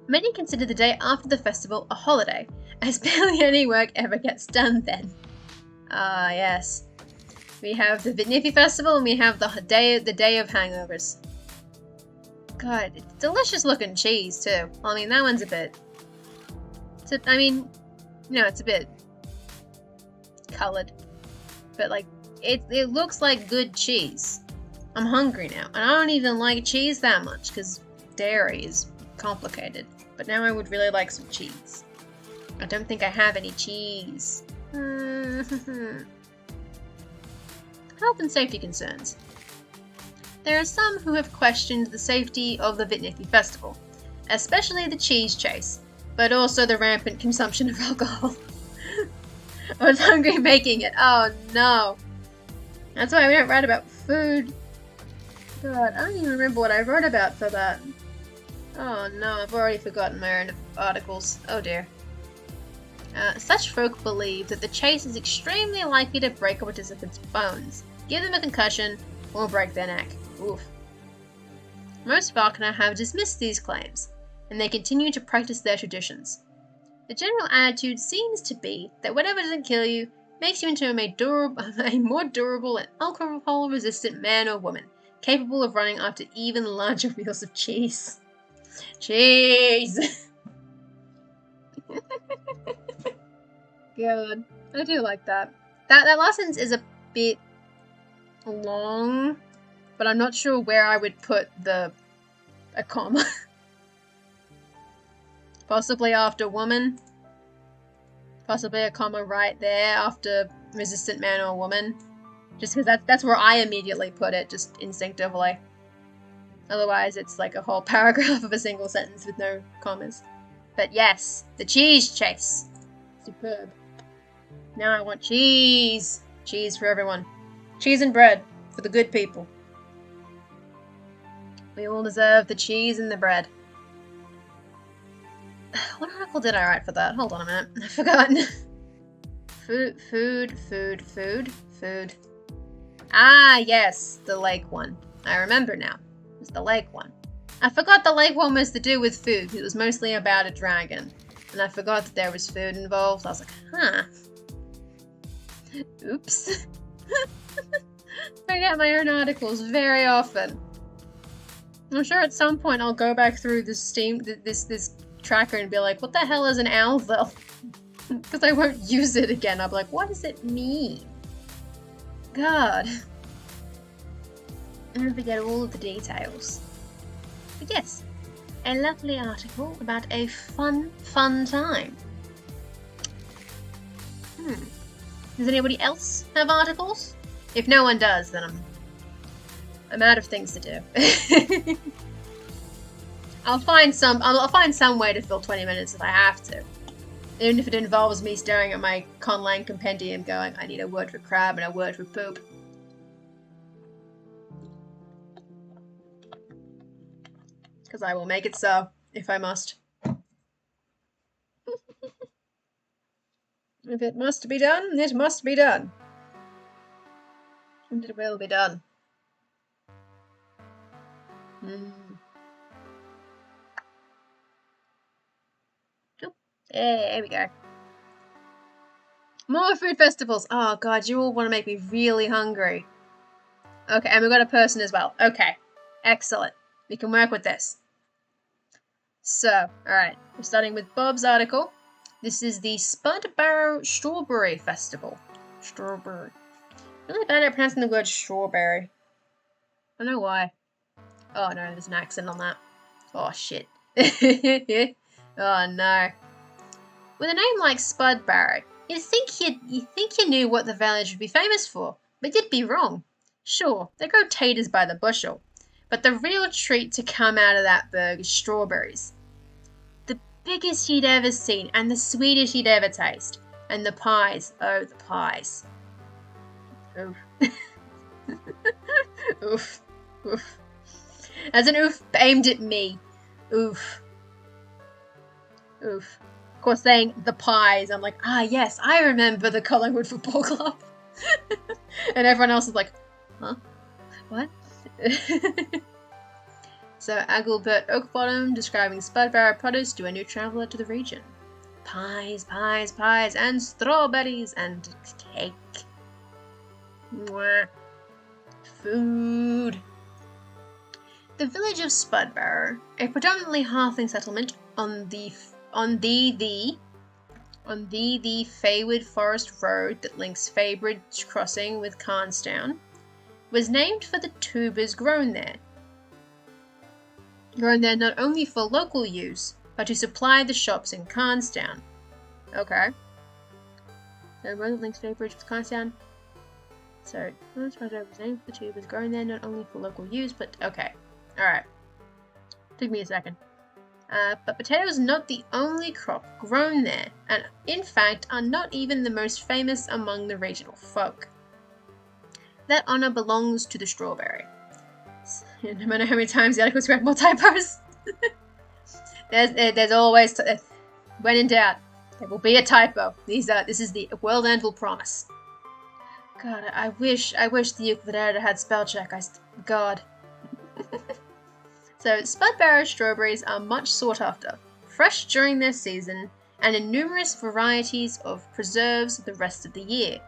Many consider the day after the festival a holiday, as barely any work ever gets done then. Ah, yes. We have the Vitniffy Festival and we have the day of hangovers. God, it's delicious looking cheese too. I mean, that one's a bit. It's a bit colored, but like it looks like good cheese. I'm hungry now, and I don't even like cheese that much because dairy is complicated. But now I would really like some cheese. I don't think I have any cheese. Health and safety concerns. There are some who have questioned the safety of the Vitniffy Festival, especially the cheese chase, but also the rampant consumption of alcohol. I was hungry making it. Oh no. That's why we don't write about food. God, I don't even remember what I wrote about for that. Oh no, I've already forgotten my own articles. Oh dear. Such folk believe that the chase is extremely likely to break a participant's bones, give them a concussion, or break their neck. Oof. Most falconer have dismissed these claims, and they continue to practice their traditions. The general attitude seems to be that whatever doesn't kill you makes you into a more durable and alcohol-resistant man or woman, capable of running after even larger wheels of cheese. Cheese! God, I do like that. That last sentence is a bit long, but I'm not sure where I would put a comma. Possibly after woman. Possibly a comma right there after resistant man or woman. Just because that's where I immediately put it, just instinctively. Otherwise, it's like a whole paragraph of a single sentence with no commas. But yes, the cheese chase. Superb. Now I want cheese. Cheese for everyone. Cheese and bread for the good people. We all deserve the cheese and the bread. What article did I write for that? Hold on a minute. I've forgotten. Food. Ah, yes. The lake one. I remember now. It's the lake one. I forgot the lake one was to do with food. It was mostly about a dragon. And I forgot that there was food involved. I was like, huh. Oops. Forget my own articles very often. I'm sure at some point I'll go back through this tracker and be like, what the hell is an alvel? Because I won't use it again. I'll be like, what does it mean? God. I forget all of the details. But yes, a lovely article about a fun time. Does anybody else have articles? If no one does, then I'm out of things to do. I'll find some way to fill 20 minutes if I have to. Even if it involves me staring at my Conlang compendium going, I need a word for crab and a word for poop. Because I will make it so, if I must. If it must be done, it must be done. And it will be done. There we go. More food festivals. Oh god, you all want to make me really hungry. Okay, and we've got a person as well. Okay, excellent. We can work with this. So, alright, we're starting with Bob's article. This is the Spudbarrow Strawberry Festival. Strawberry. Really bad at pronouncing the word strawberry. I don't know why. Oh no, there's an accent on that. Oh shit. Oh no. With a name like Spudbarrow, you'd think you knew what the village would be famous for, but you'd be wrong. Sure, they grow taters by the bushel, but the real treat to come out of that burg is strawberries. The biggest you'd ever seen, and the sweetest you'd ever taste. And the pies, oh the pies. Oof. Oof. Oof. As an oof aimed at me. Oof. Oof. Of course, saying the pies, I'm like, ah yes, I remember the Collingwood Football Club. And everyone else is like, huh? What? So, Agilbert Oakbottom describing Spudbarrow produce to a new traveller to the region. pies, pies, pies, and strawberries, and cake. Mwah. Food. The village of Spudbarrow, a predominantly halfling settlement on the Feywood Forest Road that links Faybridge Crossing with Carnstown, was named for the tubers grown there. Grown there not only for local use, but to supply the shops in Carnstown. Okay. So road that links Faybridge with Carnstown. So, was named for the tubers grown there not only for local use, but okay. Alright. Took me a second. But potatoes are not the only crop grown there, and in fact are not even the most famous among the regional folk. That honour belongs to the strawberry. No matter how many times the articles read more typos. there's always, when in doubt, there will be a typo. This is the World End will promise. God, I wish the Euclid editor had spell check. God. So, Spudbarrow strawberries are much sought after, fresh during their season, and in numerous varieties of preserves the rest of the year.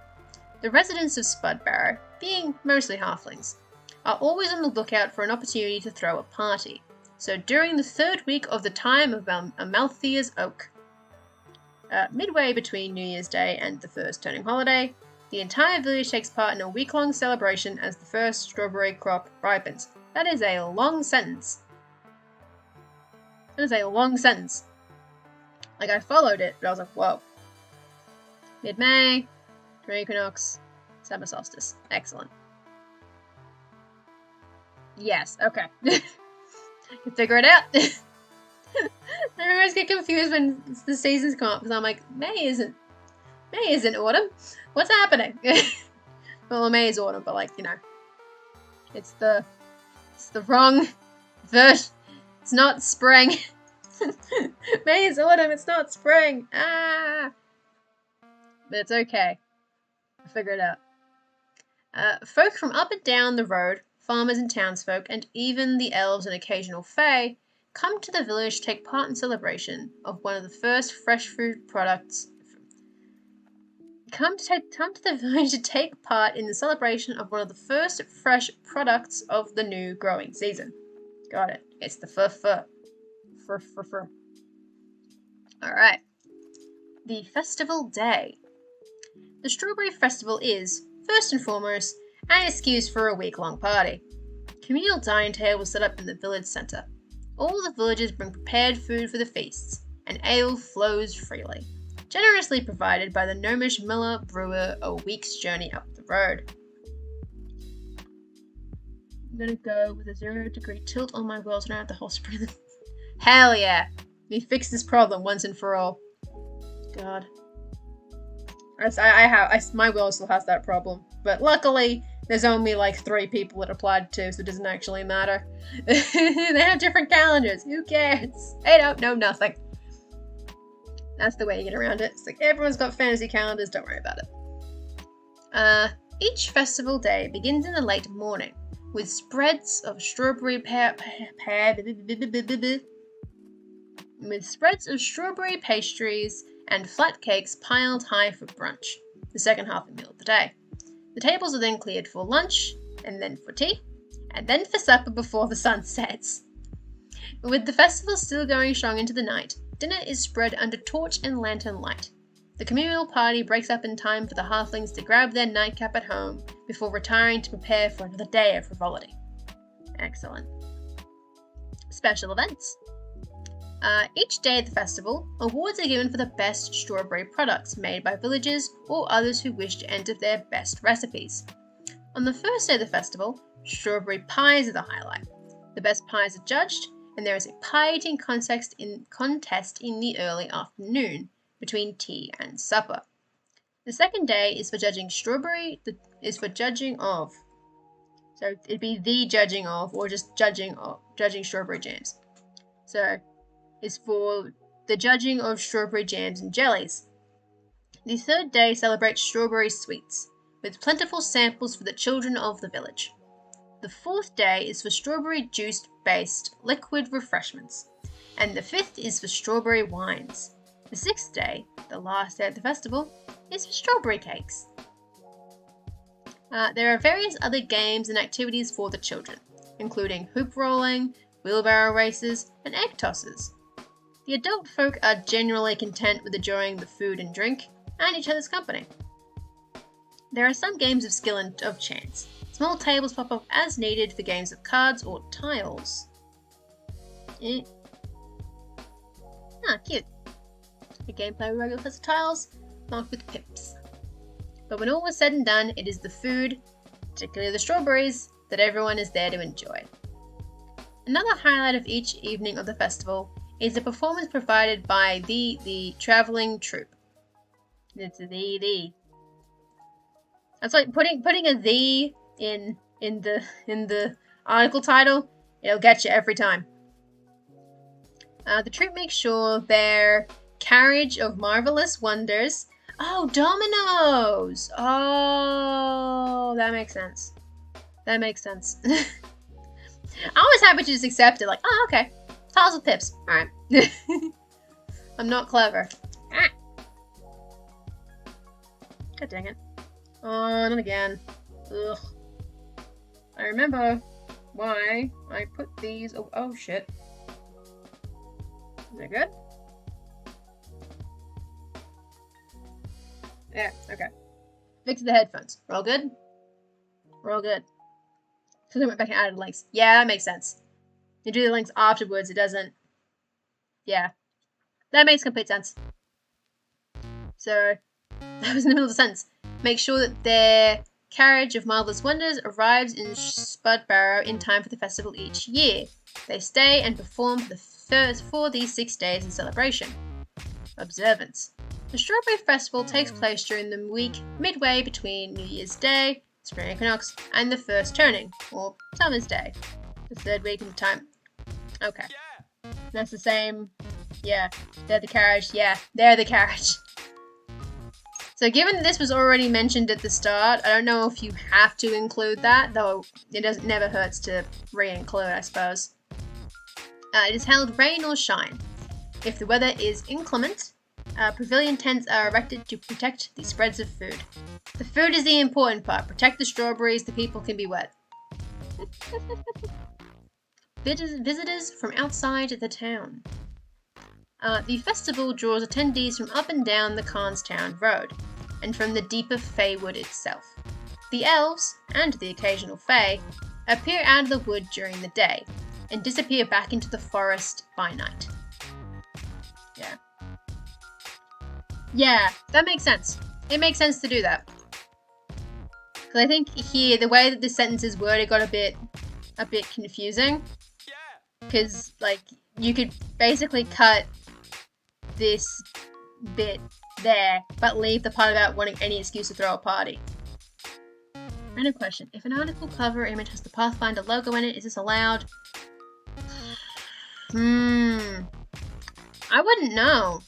The residents of Spudbarrow, being mostly halflings, are always on the lookout for an opportunity to throw a party. So, during the third week of the time of Amalthea's Oak, midway between New Year's Day and the first turning holiday, the entire village takes part in a week-long celebration as the first strawberry crop ripens. That is a long sentence. That is a long sentence. Like, I followed it, but I was like, whoa. Mid-May, spring equinox, summer solstice. Excellent. Yes, okay. You figure it out. I always get confused when the seasons come up, because I'm like, May isn't autumn. What's happening? Well, May is autumn, but like, you know, it's the wrong version. It's not spring. May is autumn, it's not spring. Ah! But it's okay. I'll figure it out. Folk from up and down the road, farmers and townsfolk, and even the elves and occasional fae, come to the village to take part in celebration of one of the first fresh food products. Come to the village to take part in the celebration of one of the first fresh products of the new growing season. Got it. It's the fur. Alright. The Festival Day. The Strawberry Festival is, first and foremost, an excuse for a week-long party. Communal dining tables set up in the village centre. All the villagers bring prepared food for the feasts, and ale flows freely, generously provided by the gnomish miller brewer a week's journey up the road. I'm gonna go with a 0-degree tilt on my wheels and around the whole spring. Hell yeah! We fix this problem once and for all. God. My wheel still has that problem, but luckily there's only like 3 people it applied to, so it doesn't actually matter. They have different calendars. Who cares? They don't know nothing. That's the way you get around it. It's like everyone's got fantasy calendars, don't worry about it. Each festival day begins in the late morning with spreads of strawberry pastries and flat cakes piled high for brunch, the second half of the meal of the day. The tables are then cleared for lunch, and then for tea, and then for supper before the sun sets. With the festival still going strong into the night, dinner is spread under torch and lantern light. The communal party breaks up in time for the halflings to grab their nightcap at home before retiring to prepare for another day of frivolity. Excellent. Special events. Each day at the festival, awards are given for the best strawberry products made by villagers or others who wish to enter their best recipes. On the first day of the festival, strawberry pies are the highlight. The best pies are judged, and there is a pie eating contest in the early afternoon, between tea and supper. The second day is for judging of. So it'd be the judging of, or just judging strawberry jams. So is for the judging of strawberry jams and jellies. The third day celebrates strawberry sweets, with plentiful samples for the children of the village. The fourth day is for strawberry juice-based liquid refreshments, and the fifth is for strawberry wines. The 6th day, the last day of the festival, is for strawberry cakes. There are various other games and activities for the children, including hoop rolling, wheelbarrow races, and egg tosses. The adult folk are generally content with enjoying the food and drink, and each other's company. There are some games of skill and of chance. Small tables pop up as needed for games of cards or tiles. Cute. A gameplay with regular sets of tiles, marked with pips. But when all was said and done, it is the food, particularly the strawberries, that everyone is there to enjoy. Another highlight of each evening of the festival is a performance provided by the travelling troupe. It's the. That's like putting a "the" in the article title. It'll get you every time. The troupe makes sure their carriage of marvelous wonders. Oh, dominoes! Oh, that makes sense. That makes sense. I was happy to just accept it, like, oh, okay. Tiles with pips. Alright. I'm not clever. Ah. God dang it. Oh, not again. Ugh. I remember why I put these... Oh shit. Is that good? Yeah, okay. Fix the headphones. We're all good? We're all good. So I went back and added links. Yeah, that makes sense. You do the links afterwards, it doesn't... Yeah. That makes complete sense. So, that was in the middle of the sentence. Make sure that their carriage of marvelous wonders arrives in Spudbarrow in time for the festival each year. They stay and perform for these 6 days in celebration. Observance. The Strawberry Festival takes place during the week midway between New Year's Day, Spring Equinox, and the first turning, or Summer's Day, the 3rd week of the time. Okay. That's the same. Yeah, they're the carriage. Yeah, they're the carriage. So given that this was already mentioned at the start, I don't know if you have to include that, though it never hurts to re-include, I suppose. It is held rain or shine. If the weather is inclement, pavilion tents are erected to protect the spreads of food. The food is the important part. Protect the strawberries, the people can be wet. Visitors from outside the town. The festival draws attendees from up and down the Carnstown Road, and from the deeper Feywood itself. The elves, and the occasional Fey, appear out of the wood during the day, and disappear back into the forest by night. Yeah. Yeah, that makes sense. It makes sense to do that. Because I think here, the way that this sentence is worded got a bit confusing. Because, like, you could basically cut this bit there, but leave the part about wanting any excuse to throw a party. Random question. If an article cover image has the Pathfinder logo in it, is this allowed? I wouldn't know.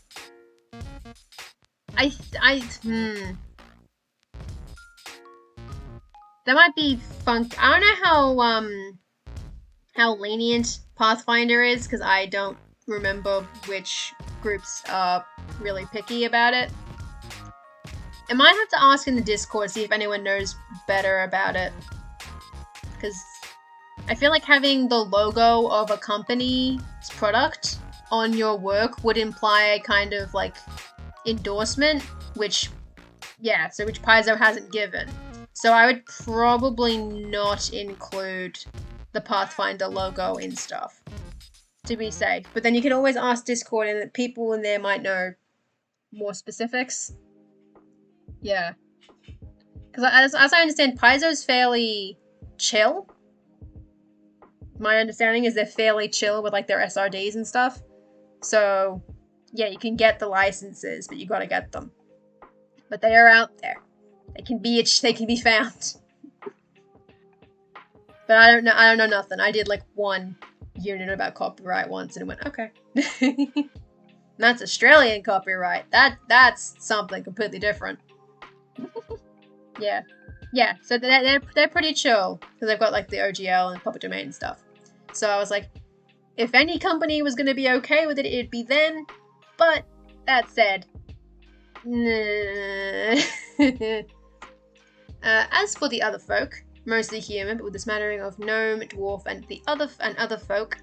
That might be fun. I don't know how lenient Pathfinder is, because I don't remember which groups are really picky about it. I might have to ask in the Discord, see if anyone knows better about it. Because I feel like having the logo of a company's product on your work would imply a kind of like endorsement, which Paizo hasn't given. So I would probably not include the Pathfinder logo in stuff, to be safe. But then you can always ask Discord, and people in there might know more specifics. Yeah. Because as I understand, Paizo's fairly chill. My understanding is they're fairly chill with like their SRDs and stuff. So, yeah, you can get the licenses, but you gotta get them. But they are out there. They can be found. But I don't know nothing. I did like one unit about copyright once, and it went, okay. That's Australian copyright. That's something completely different. Yeah. Yeah, so they're pretty chill, because they've got like the OGL and public domain and stuff. So I was like, if any company was going to be okay with it, it'd be them. But That said, as for the other folk, mostly human, but with a smattering of gnome, dwarf, and other folk,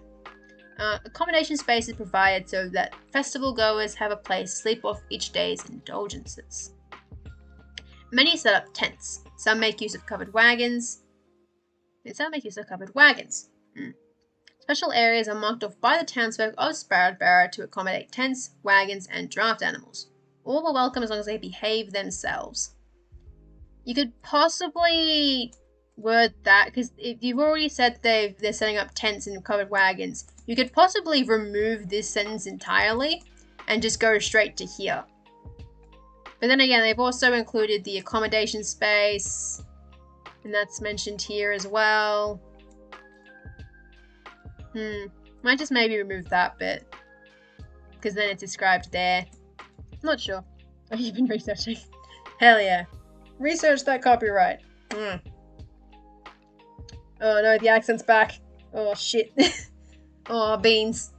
accommodation space is provided so that festival goers have a place to sleep off each day's indulgences. Many set up tents. Some make use of covered wagons. Special areas are marked off by the townsfolk of Sparrowbarrow to accommodate tents, wagons, and draft animals. All are welcome as long as they behave themselves. You could possibly word that, because if you've already said they're setting up tents and covered wagons, you could possibly remove this sentence entirely and just go straight to here. But then again, they've also included the accommodation space, and that's mentioned here as well. Might just maybe remove that bit, because then it's described there. Not sure. Oh, you've been researching. Hell yeah. Research that copyright. Oh no, the accent's back. Oh shit. Oh, beans.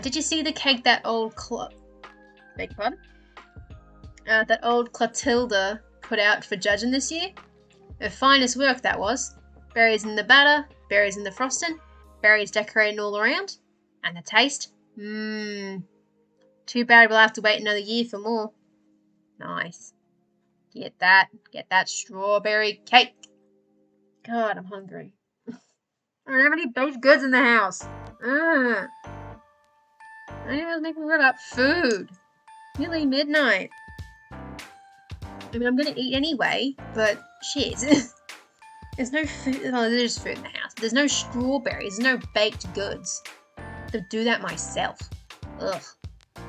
Did you see the cake that old Beg your pardon? That old Clotilda put out for judging this year? Her finest work, that was. Berries in the batter, berries in the frosting, berries decorating all around. And the taste? Too bad we'll have to wait another year for more. Nice. Get that strawberry cake. God, I'm hungry. I don't have any baked goods in the house. I don't even make me worry about food. Nearly midnight. I mean, I'm gonna eat anyway, but shit. There's no food. Oh, there's food in the house. There's no strawberries. There's no baked goods. I have to do that myself. Ugh.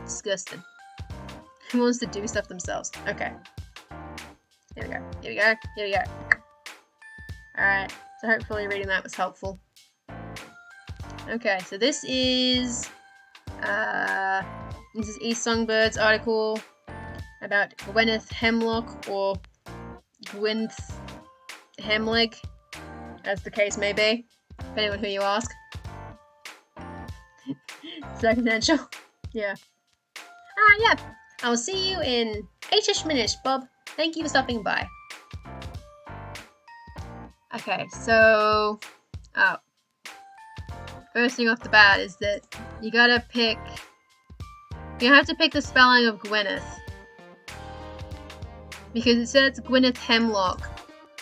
Disgusting. Who wants to do stuff themselves? Okay. Here we go. Alright, so hopefully reading that was helpful. Okay, so this is East Songbird's article about Gwyneth Hemlock, or Gwyneth Hemlig, as the case may be, depending on who you ask. Circumstantial. Yeah. Yeah. I'll see you in 8-ish minutes, Bob. Thank you for stopping by. Okay, so... first thing off the bat is that you gotta pick... You have to pick the spelling of Gwyneth. Because it says Gwyneth Hemlock,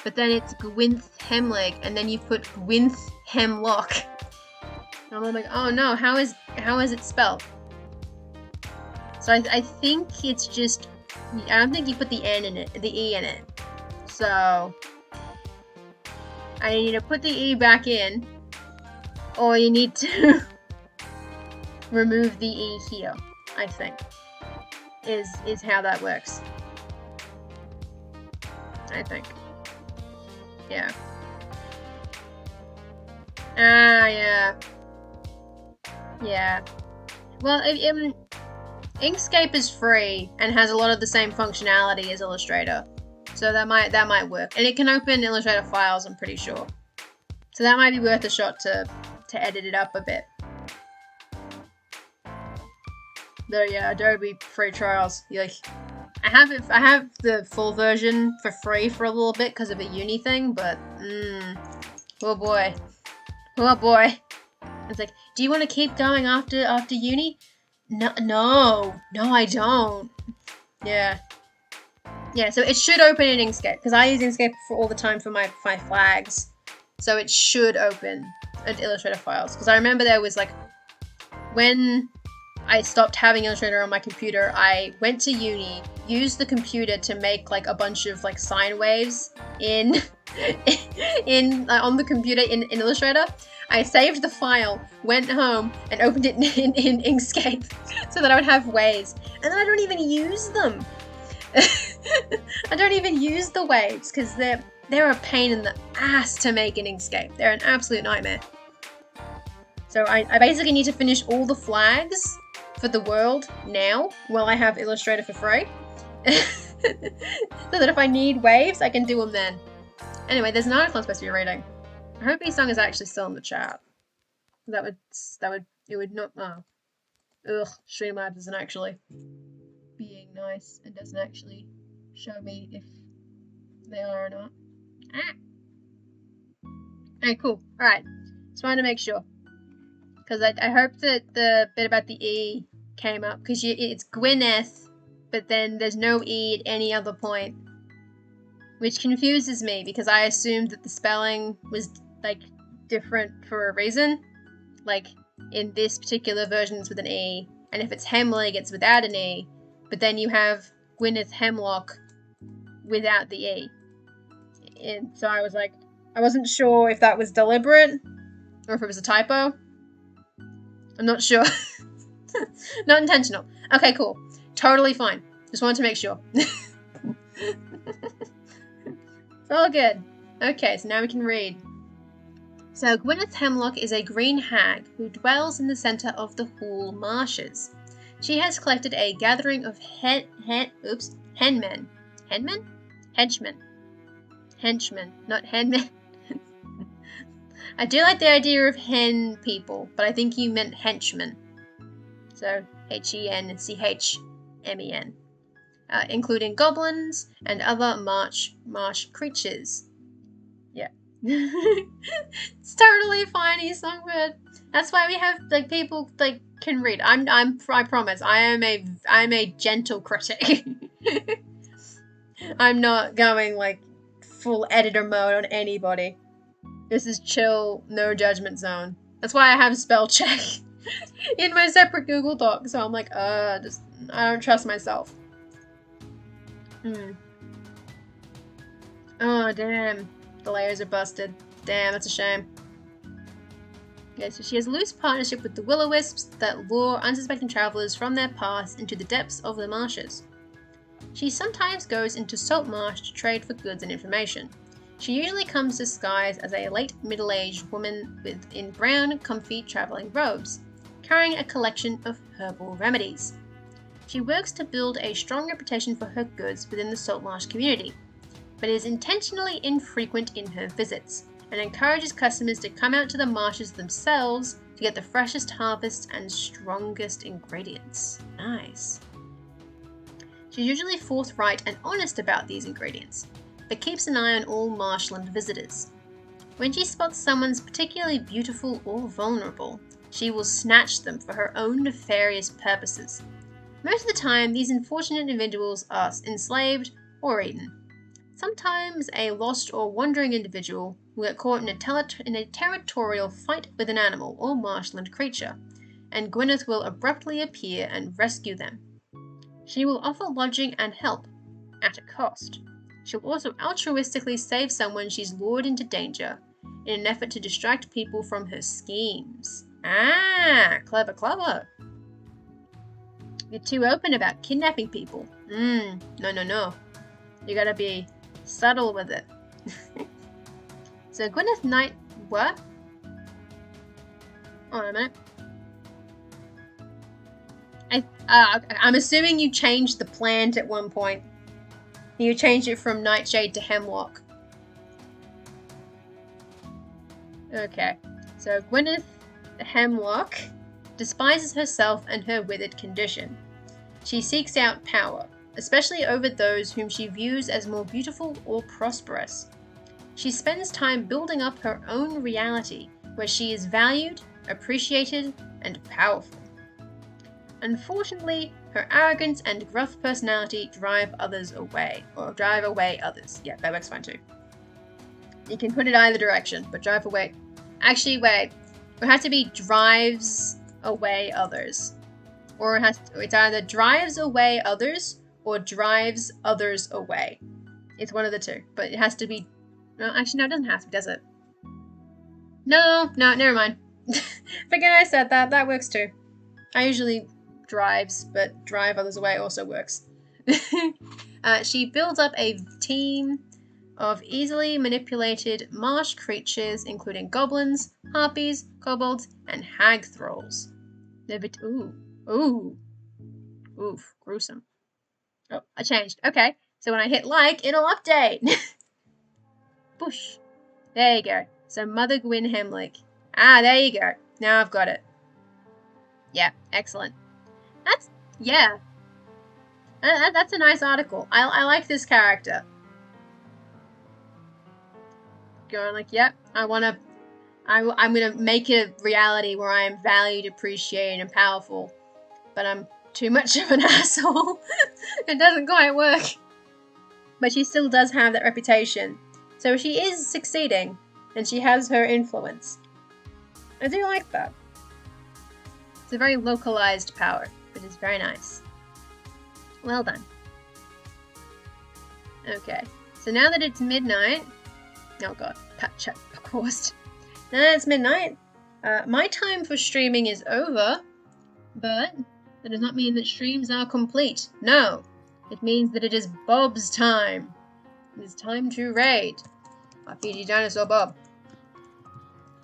but then it's Gwyneth Hemlig, and then you put Gwyneth Hemlock. And I'm like, oh no, how is it spelled? So I think it's just, I don't think you put the N in it, the E in it. So I need to put the E back in, or you need to remove the E here, I think, is how that works. I think. Yeah. Yeah. Yeah. Well, Inkscape is free and has a lot of the same functionality as Illustrator, so that might work. And it can open Illustrator files, I'm pretty sure. So that might be worth a shot to edit it up a bit. Though yeah, Adobe free trials. I have the full version for free for a little bit because of a uni thing, but oh boy. It's like, do you want to keep going after uni? No, I don't. Yeah, so it should open in Inkscape, because I use Inkscape for all the time for my flags. So it should open at Illustrator files. Because I remember there was when I stopped having Illustrator on my computer, I went to uni, used the computer to make a bunch of sine waves in on the computer in Illustrator. I saved the file, went home, and opened it in Inkscape so that I would have waves. And then I don't even use them. I don't even use the waves because they're a pain in the ass to make in Inkscape. They're an absolute nightmare. So I basically need to finish all the flags for the world now while I have Illustrator for free. So that if I need waves, I can do them then. Anyway, there's an article I'm supposed to be reading. I hope Song is actually still in the chat. It would not. Oh. Ugh, Streamlabs isn't actually being nice and doesn't actually show me if they are or not. Ah! Alright, cool. Alright. Just wanted to make sure. Because I hope that the bit about the E came up. Because it's Gwyneth, but then there's no E at any other point. Which confuses me, because I assumed that the spelling was, like, different for a reason. Like, in this particular version it's with an E. And if it's Hemlig, it's without an E. But then you have Gwyneth Hemlock without the E. And so I was like, I wasn't sure if that was deliberate or if it was a typo. I'm not sure. Not intentional. Okay, cool. Totally fine. Just wanted to make sure. It's all good. Okay, so now we can read. So Gwyneth Hemlock is a green hag who dwells in the centre of the Hool Marshes. She has collected a gathering of henchmen. Henchmen, not henmen. I do like the idea of hen people, but I think you meant henchmen. So Henchmen, including goblins and other marsh creatures. Yeah. It's totally fine, he's songbird. That's why we have like people like can read. I promise. I'm a gentle critic. I'm not going like full editor mode on anybody. This is chill, no judgment zone. That's why I have spell check in my separate Google Doc. So I'm like, I don't trust myself. Oh damn, the layers are busted. Damn, that's a shame. Okay, so she has a loose partnership with the will-o-wisps that lure unsuspecting travelers from their paths into the depths of the marshes. She sometimes goes into salt marsh to trade for goods and information. She usually comes disguised as a late middle-aged woman in brown, comfy traveling robes, carrying a collection of herbal remedies. She works to build a strong reputation for her goods within the salt marsh community, but is intentionally infrequent in her visits, and encourages customers to come out to the marshes themselves to get the freshest harvest and strongest ingredients. Nice. She's usually forthright and honest about these ingredients, but keeps an eye on all marshland visitors. When she spots someone's particularly beautiful or vulnerable, she will snatch them for her own nefarious purposes. Most of the time, these unfortunate individuals are enslaved or eaten. Sometimes a lost or wandering individual will get caught in a territorial fight with an animal or marshland creature, and Gwyneth will abruptly appear and rescue them. She will offer lodging and help, at a cost. She'll also altruistically save someone she's lured into danger, in an effort to distract people from her schemes. Ah, clever, clever. You're too open about kidnapping people. No. You gotta be subtle with it. So Gwyneth Knight, what? Hold on a minute. I'm assuming you changed the plant at one point. You changed it from Nightshade to Hemlock. Okay, so Gwyneth Hemlock despises herself and her withered condition. She seeks out power, especially over those whom she views as more beautiful or prosperous. She spends time building up her own reality, where she is valued, appreciated, and powerful. Unfortunately, her arrogance and gruff personality drive away others. Yeah, that works fine too. You can put it either direction, but drive away. Actually, wait. It has to be drives away others. Or it's either drives away others or drives others away. It's one of the two, but it has to be... No, actually, no, it doesn't have to, does it? No, never mind. Forget I said that. That works too. I usually drives, but drive others away also works. She builds up a team of easily manipulated marsh creatures, including goblins, harpies, kobolds, and hag thralls. Oof, gruesome. Oh, I changed. Okay, so when I hit like, it'll update. Bush. There you go. So Mother Gwyn Hemlick. Ah, there you go. Now I've got it. Yeah, excellent. Yeah. That's a nice article. I like this character. Going like, yep, I'm gonna make it a reality where I am valued, appreciated, and powerful. But I'm too much of an asshole. It doesn't quite work. But she still does have that reputation. So she is succeeding, and she has her influence. I do like that. It's a very localized power, which is very nice. Well done. Okay, so now that it's midnight... Oh god, check paused. Now that it's midnight, my time for streaming is over, but that does not mean that streams are complete. No, it means that it is Bob's time. It is time to raid. RPG Dinosaur Bob.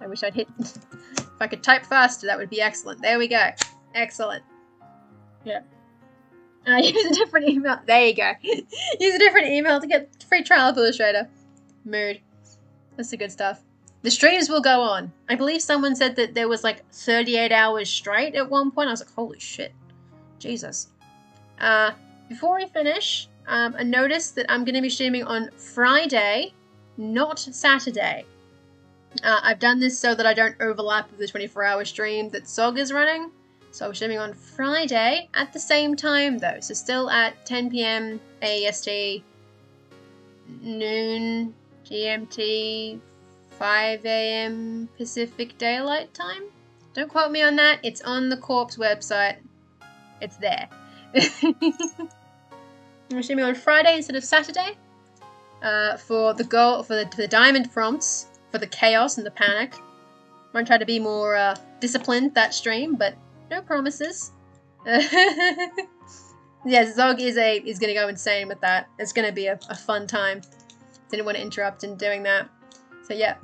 I wish I'd hit... If I could type faster, that would be excellent. There we go. Excellent. Yeah. Use a different email. There you go. Use a different email to get free trial of Illustrator. Mood. That's the good stuff. The streams will go on. I believe someone said that there was like 38 hours straight at one point. I was like, holy shit. Jesus. Before we finish, a notice that I'm going to be streaming on Friday, not Saturday. I've done this so that I don't overlap with the 24-hour stream that SOG is running. So I'm streaming on Friday at the same time though. So still at 10 PM AEST, noon GMT, 5 AM Pacific Daylight Time. Don't quote me on that. It's on the Corp's website. It's there. I'm streaming on Friday instead of Saturday. For the diamond prompts, for the chaos and the panic. I'm gonna try to be more disciplined that stream, but no promises. Yeah, Zog is gonna go insane with that. It's gonna be a fun time. Didn't want to interrupt in doing that. So yeah,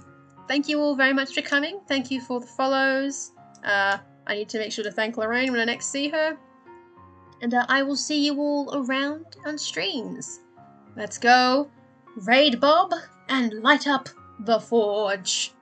thank you all very much for coming. Thank you for the follows. I need to make sure to thank Lorraine when I next see her. And I will see you all around on streams. Let's go raid Bob and light up the forge.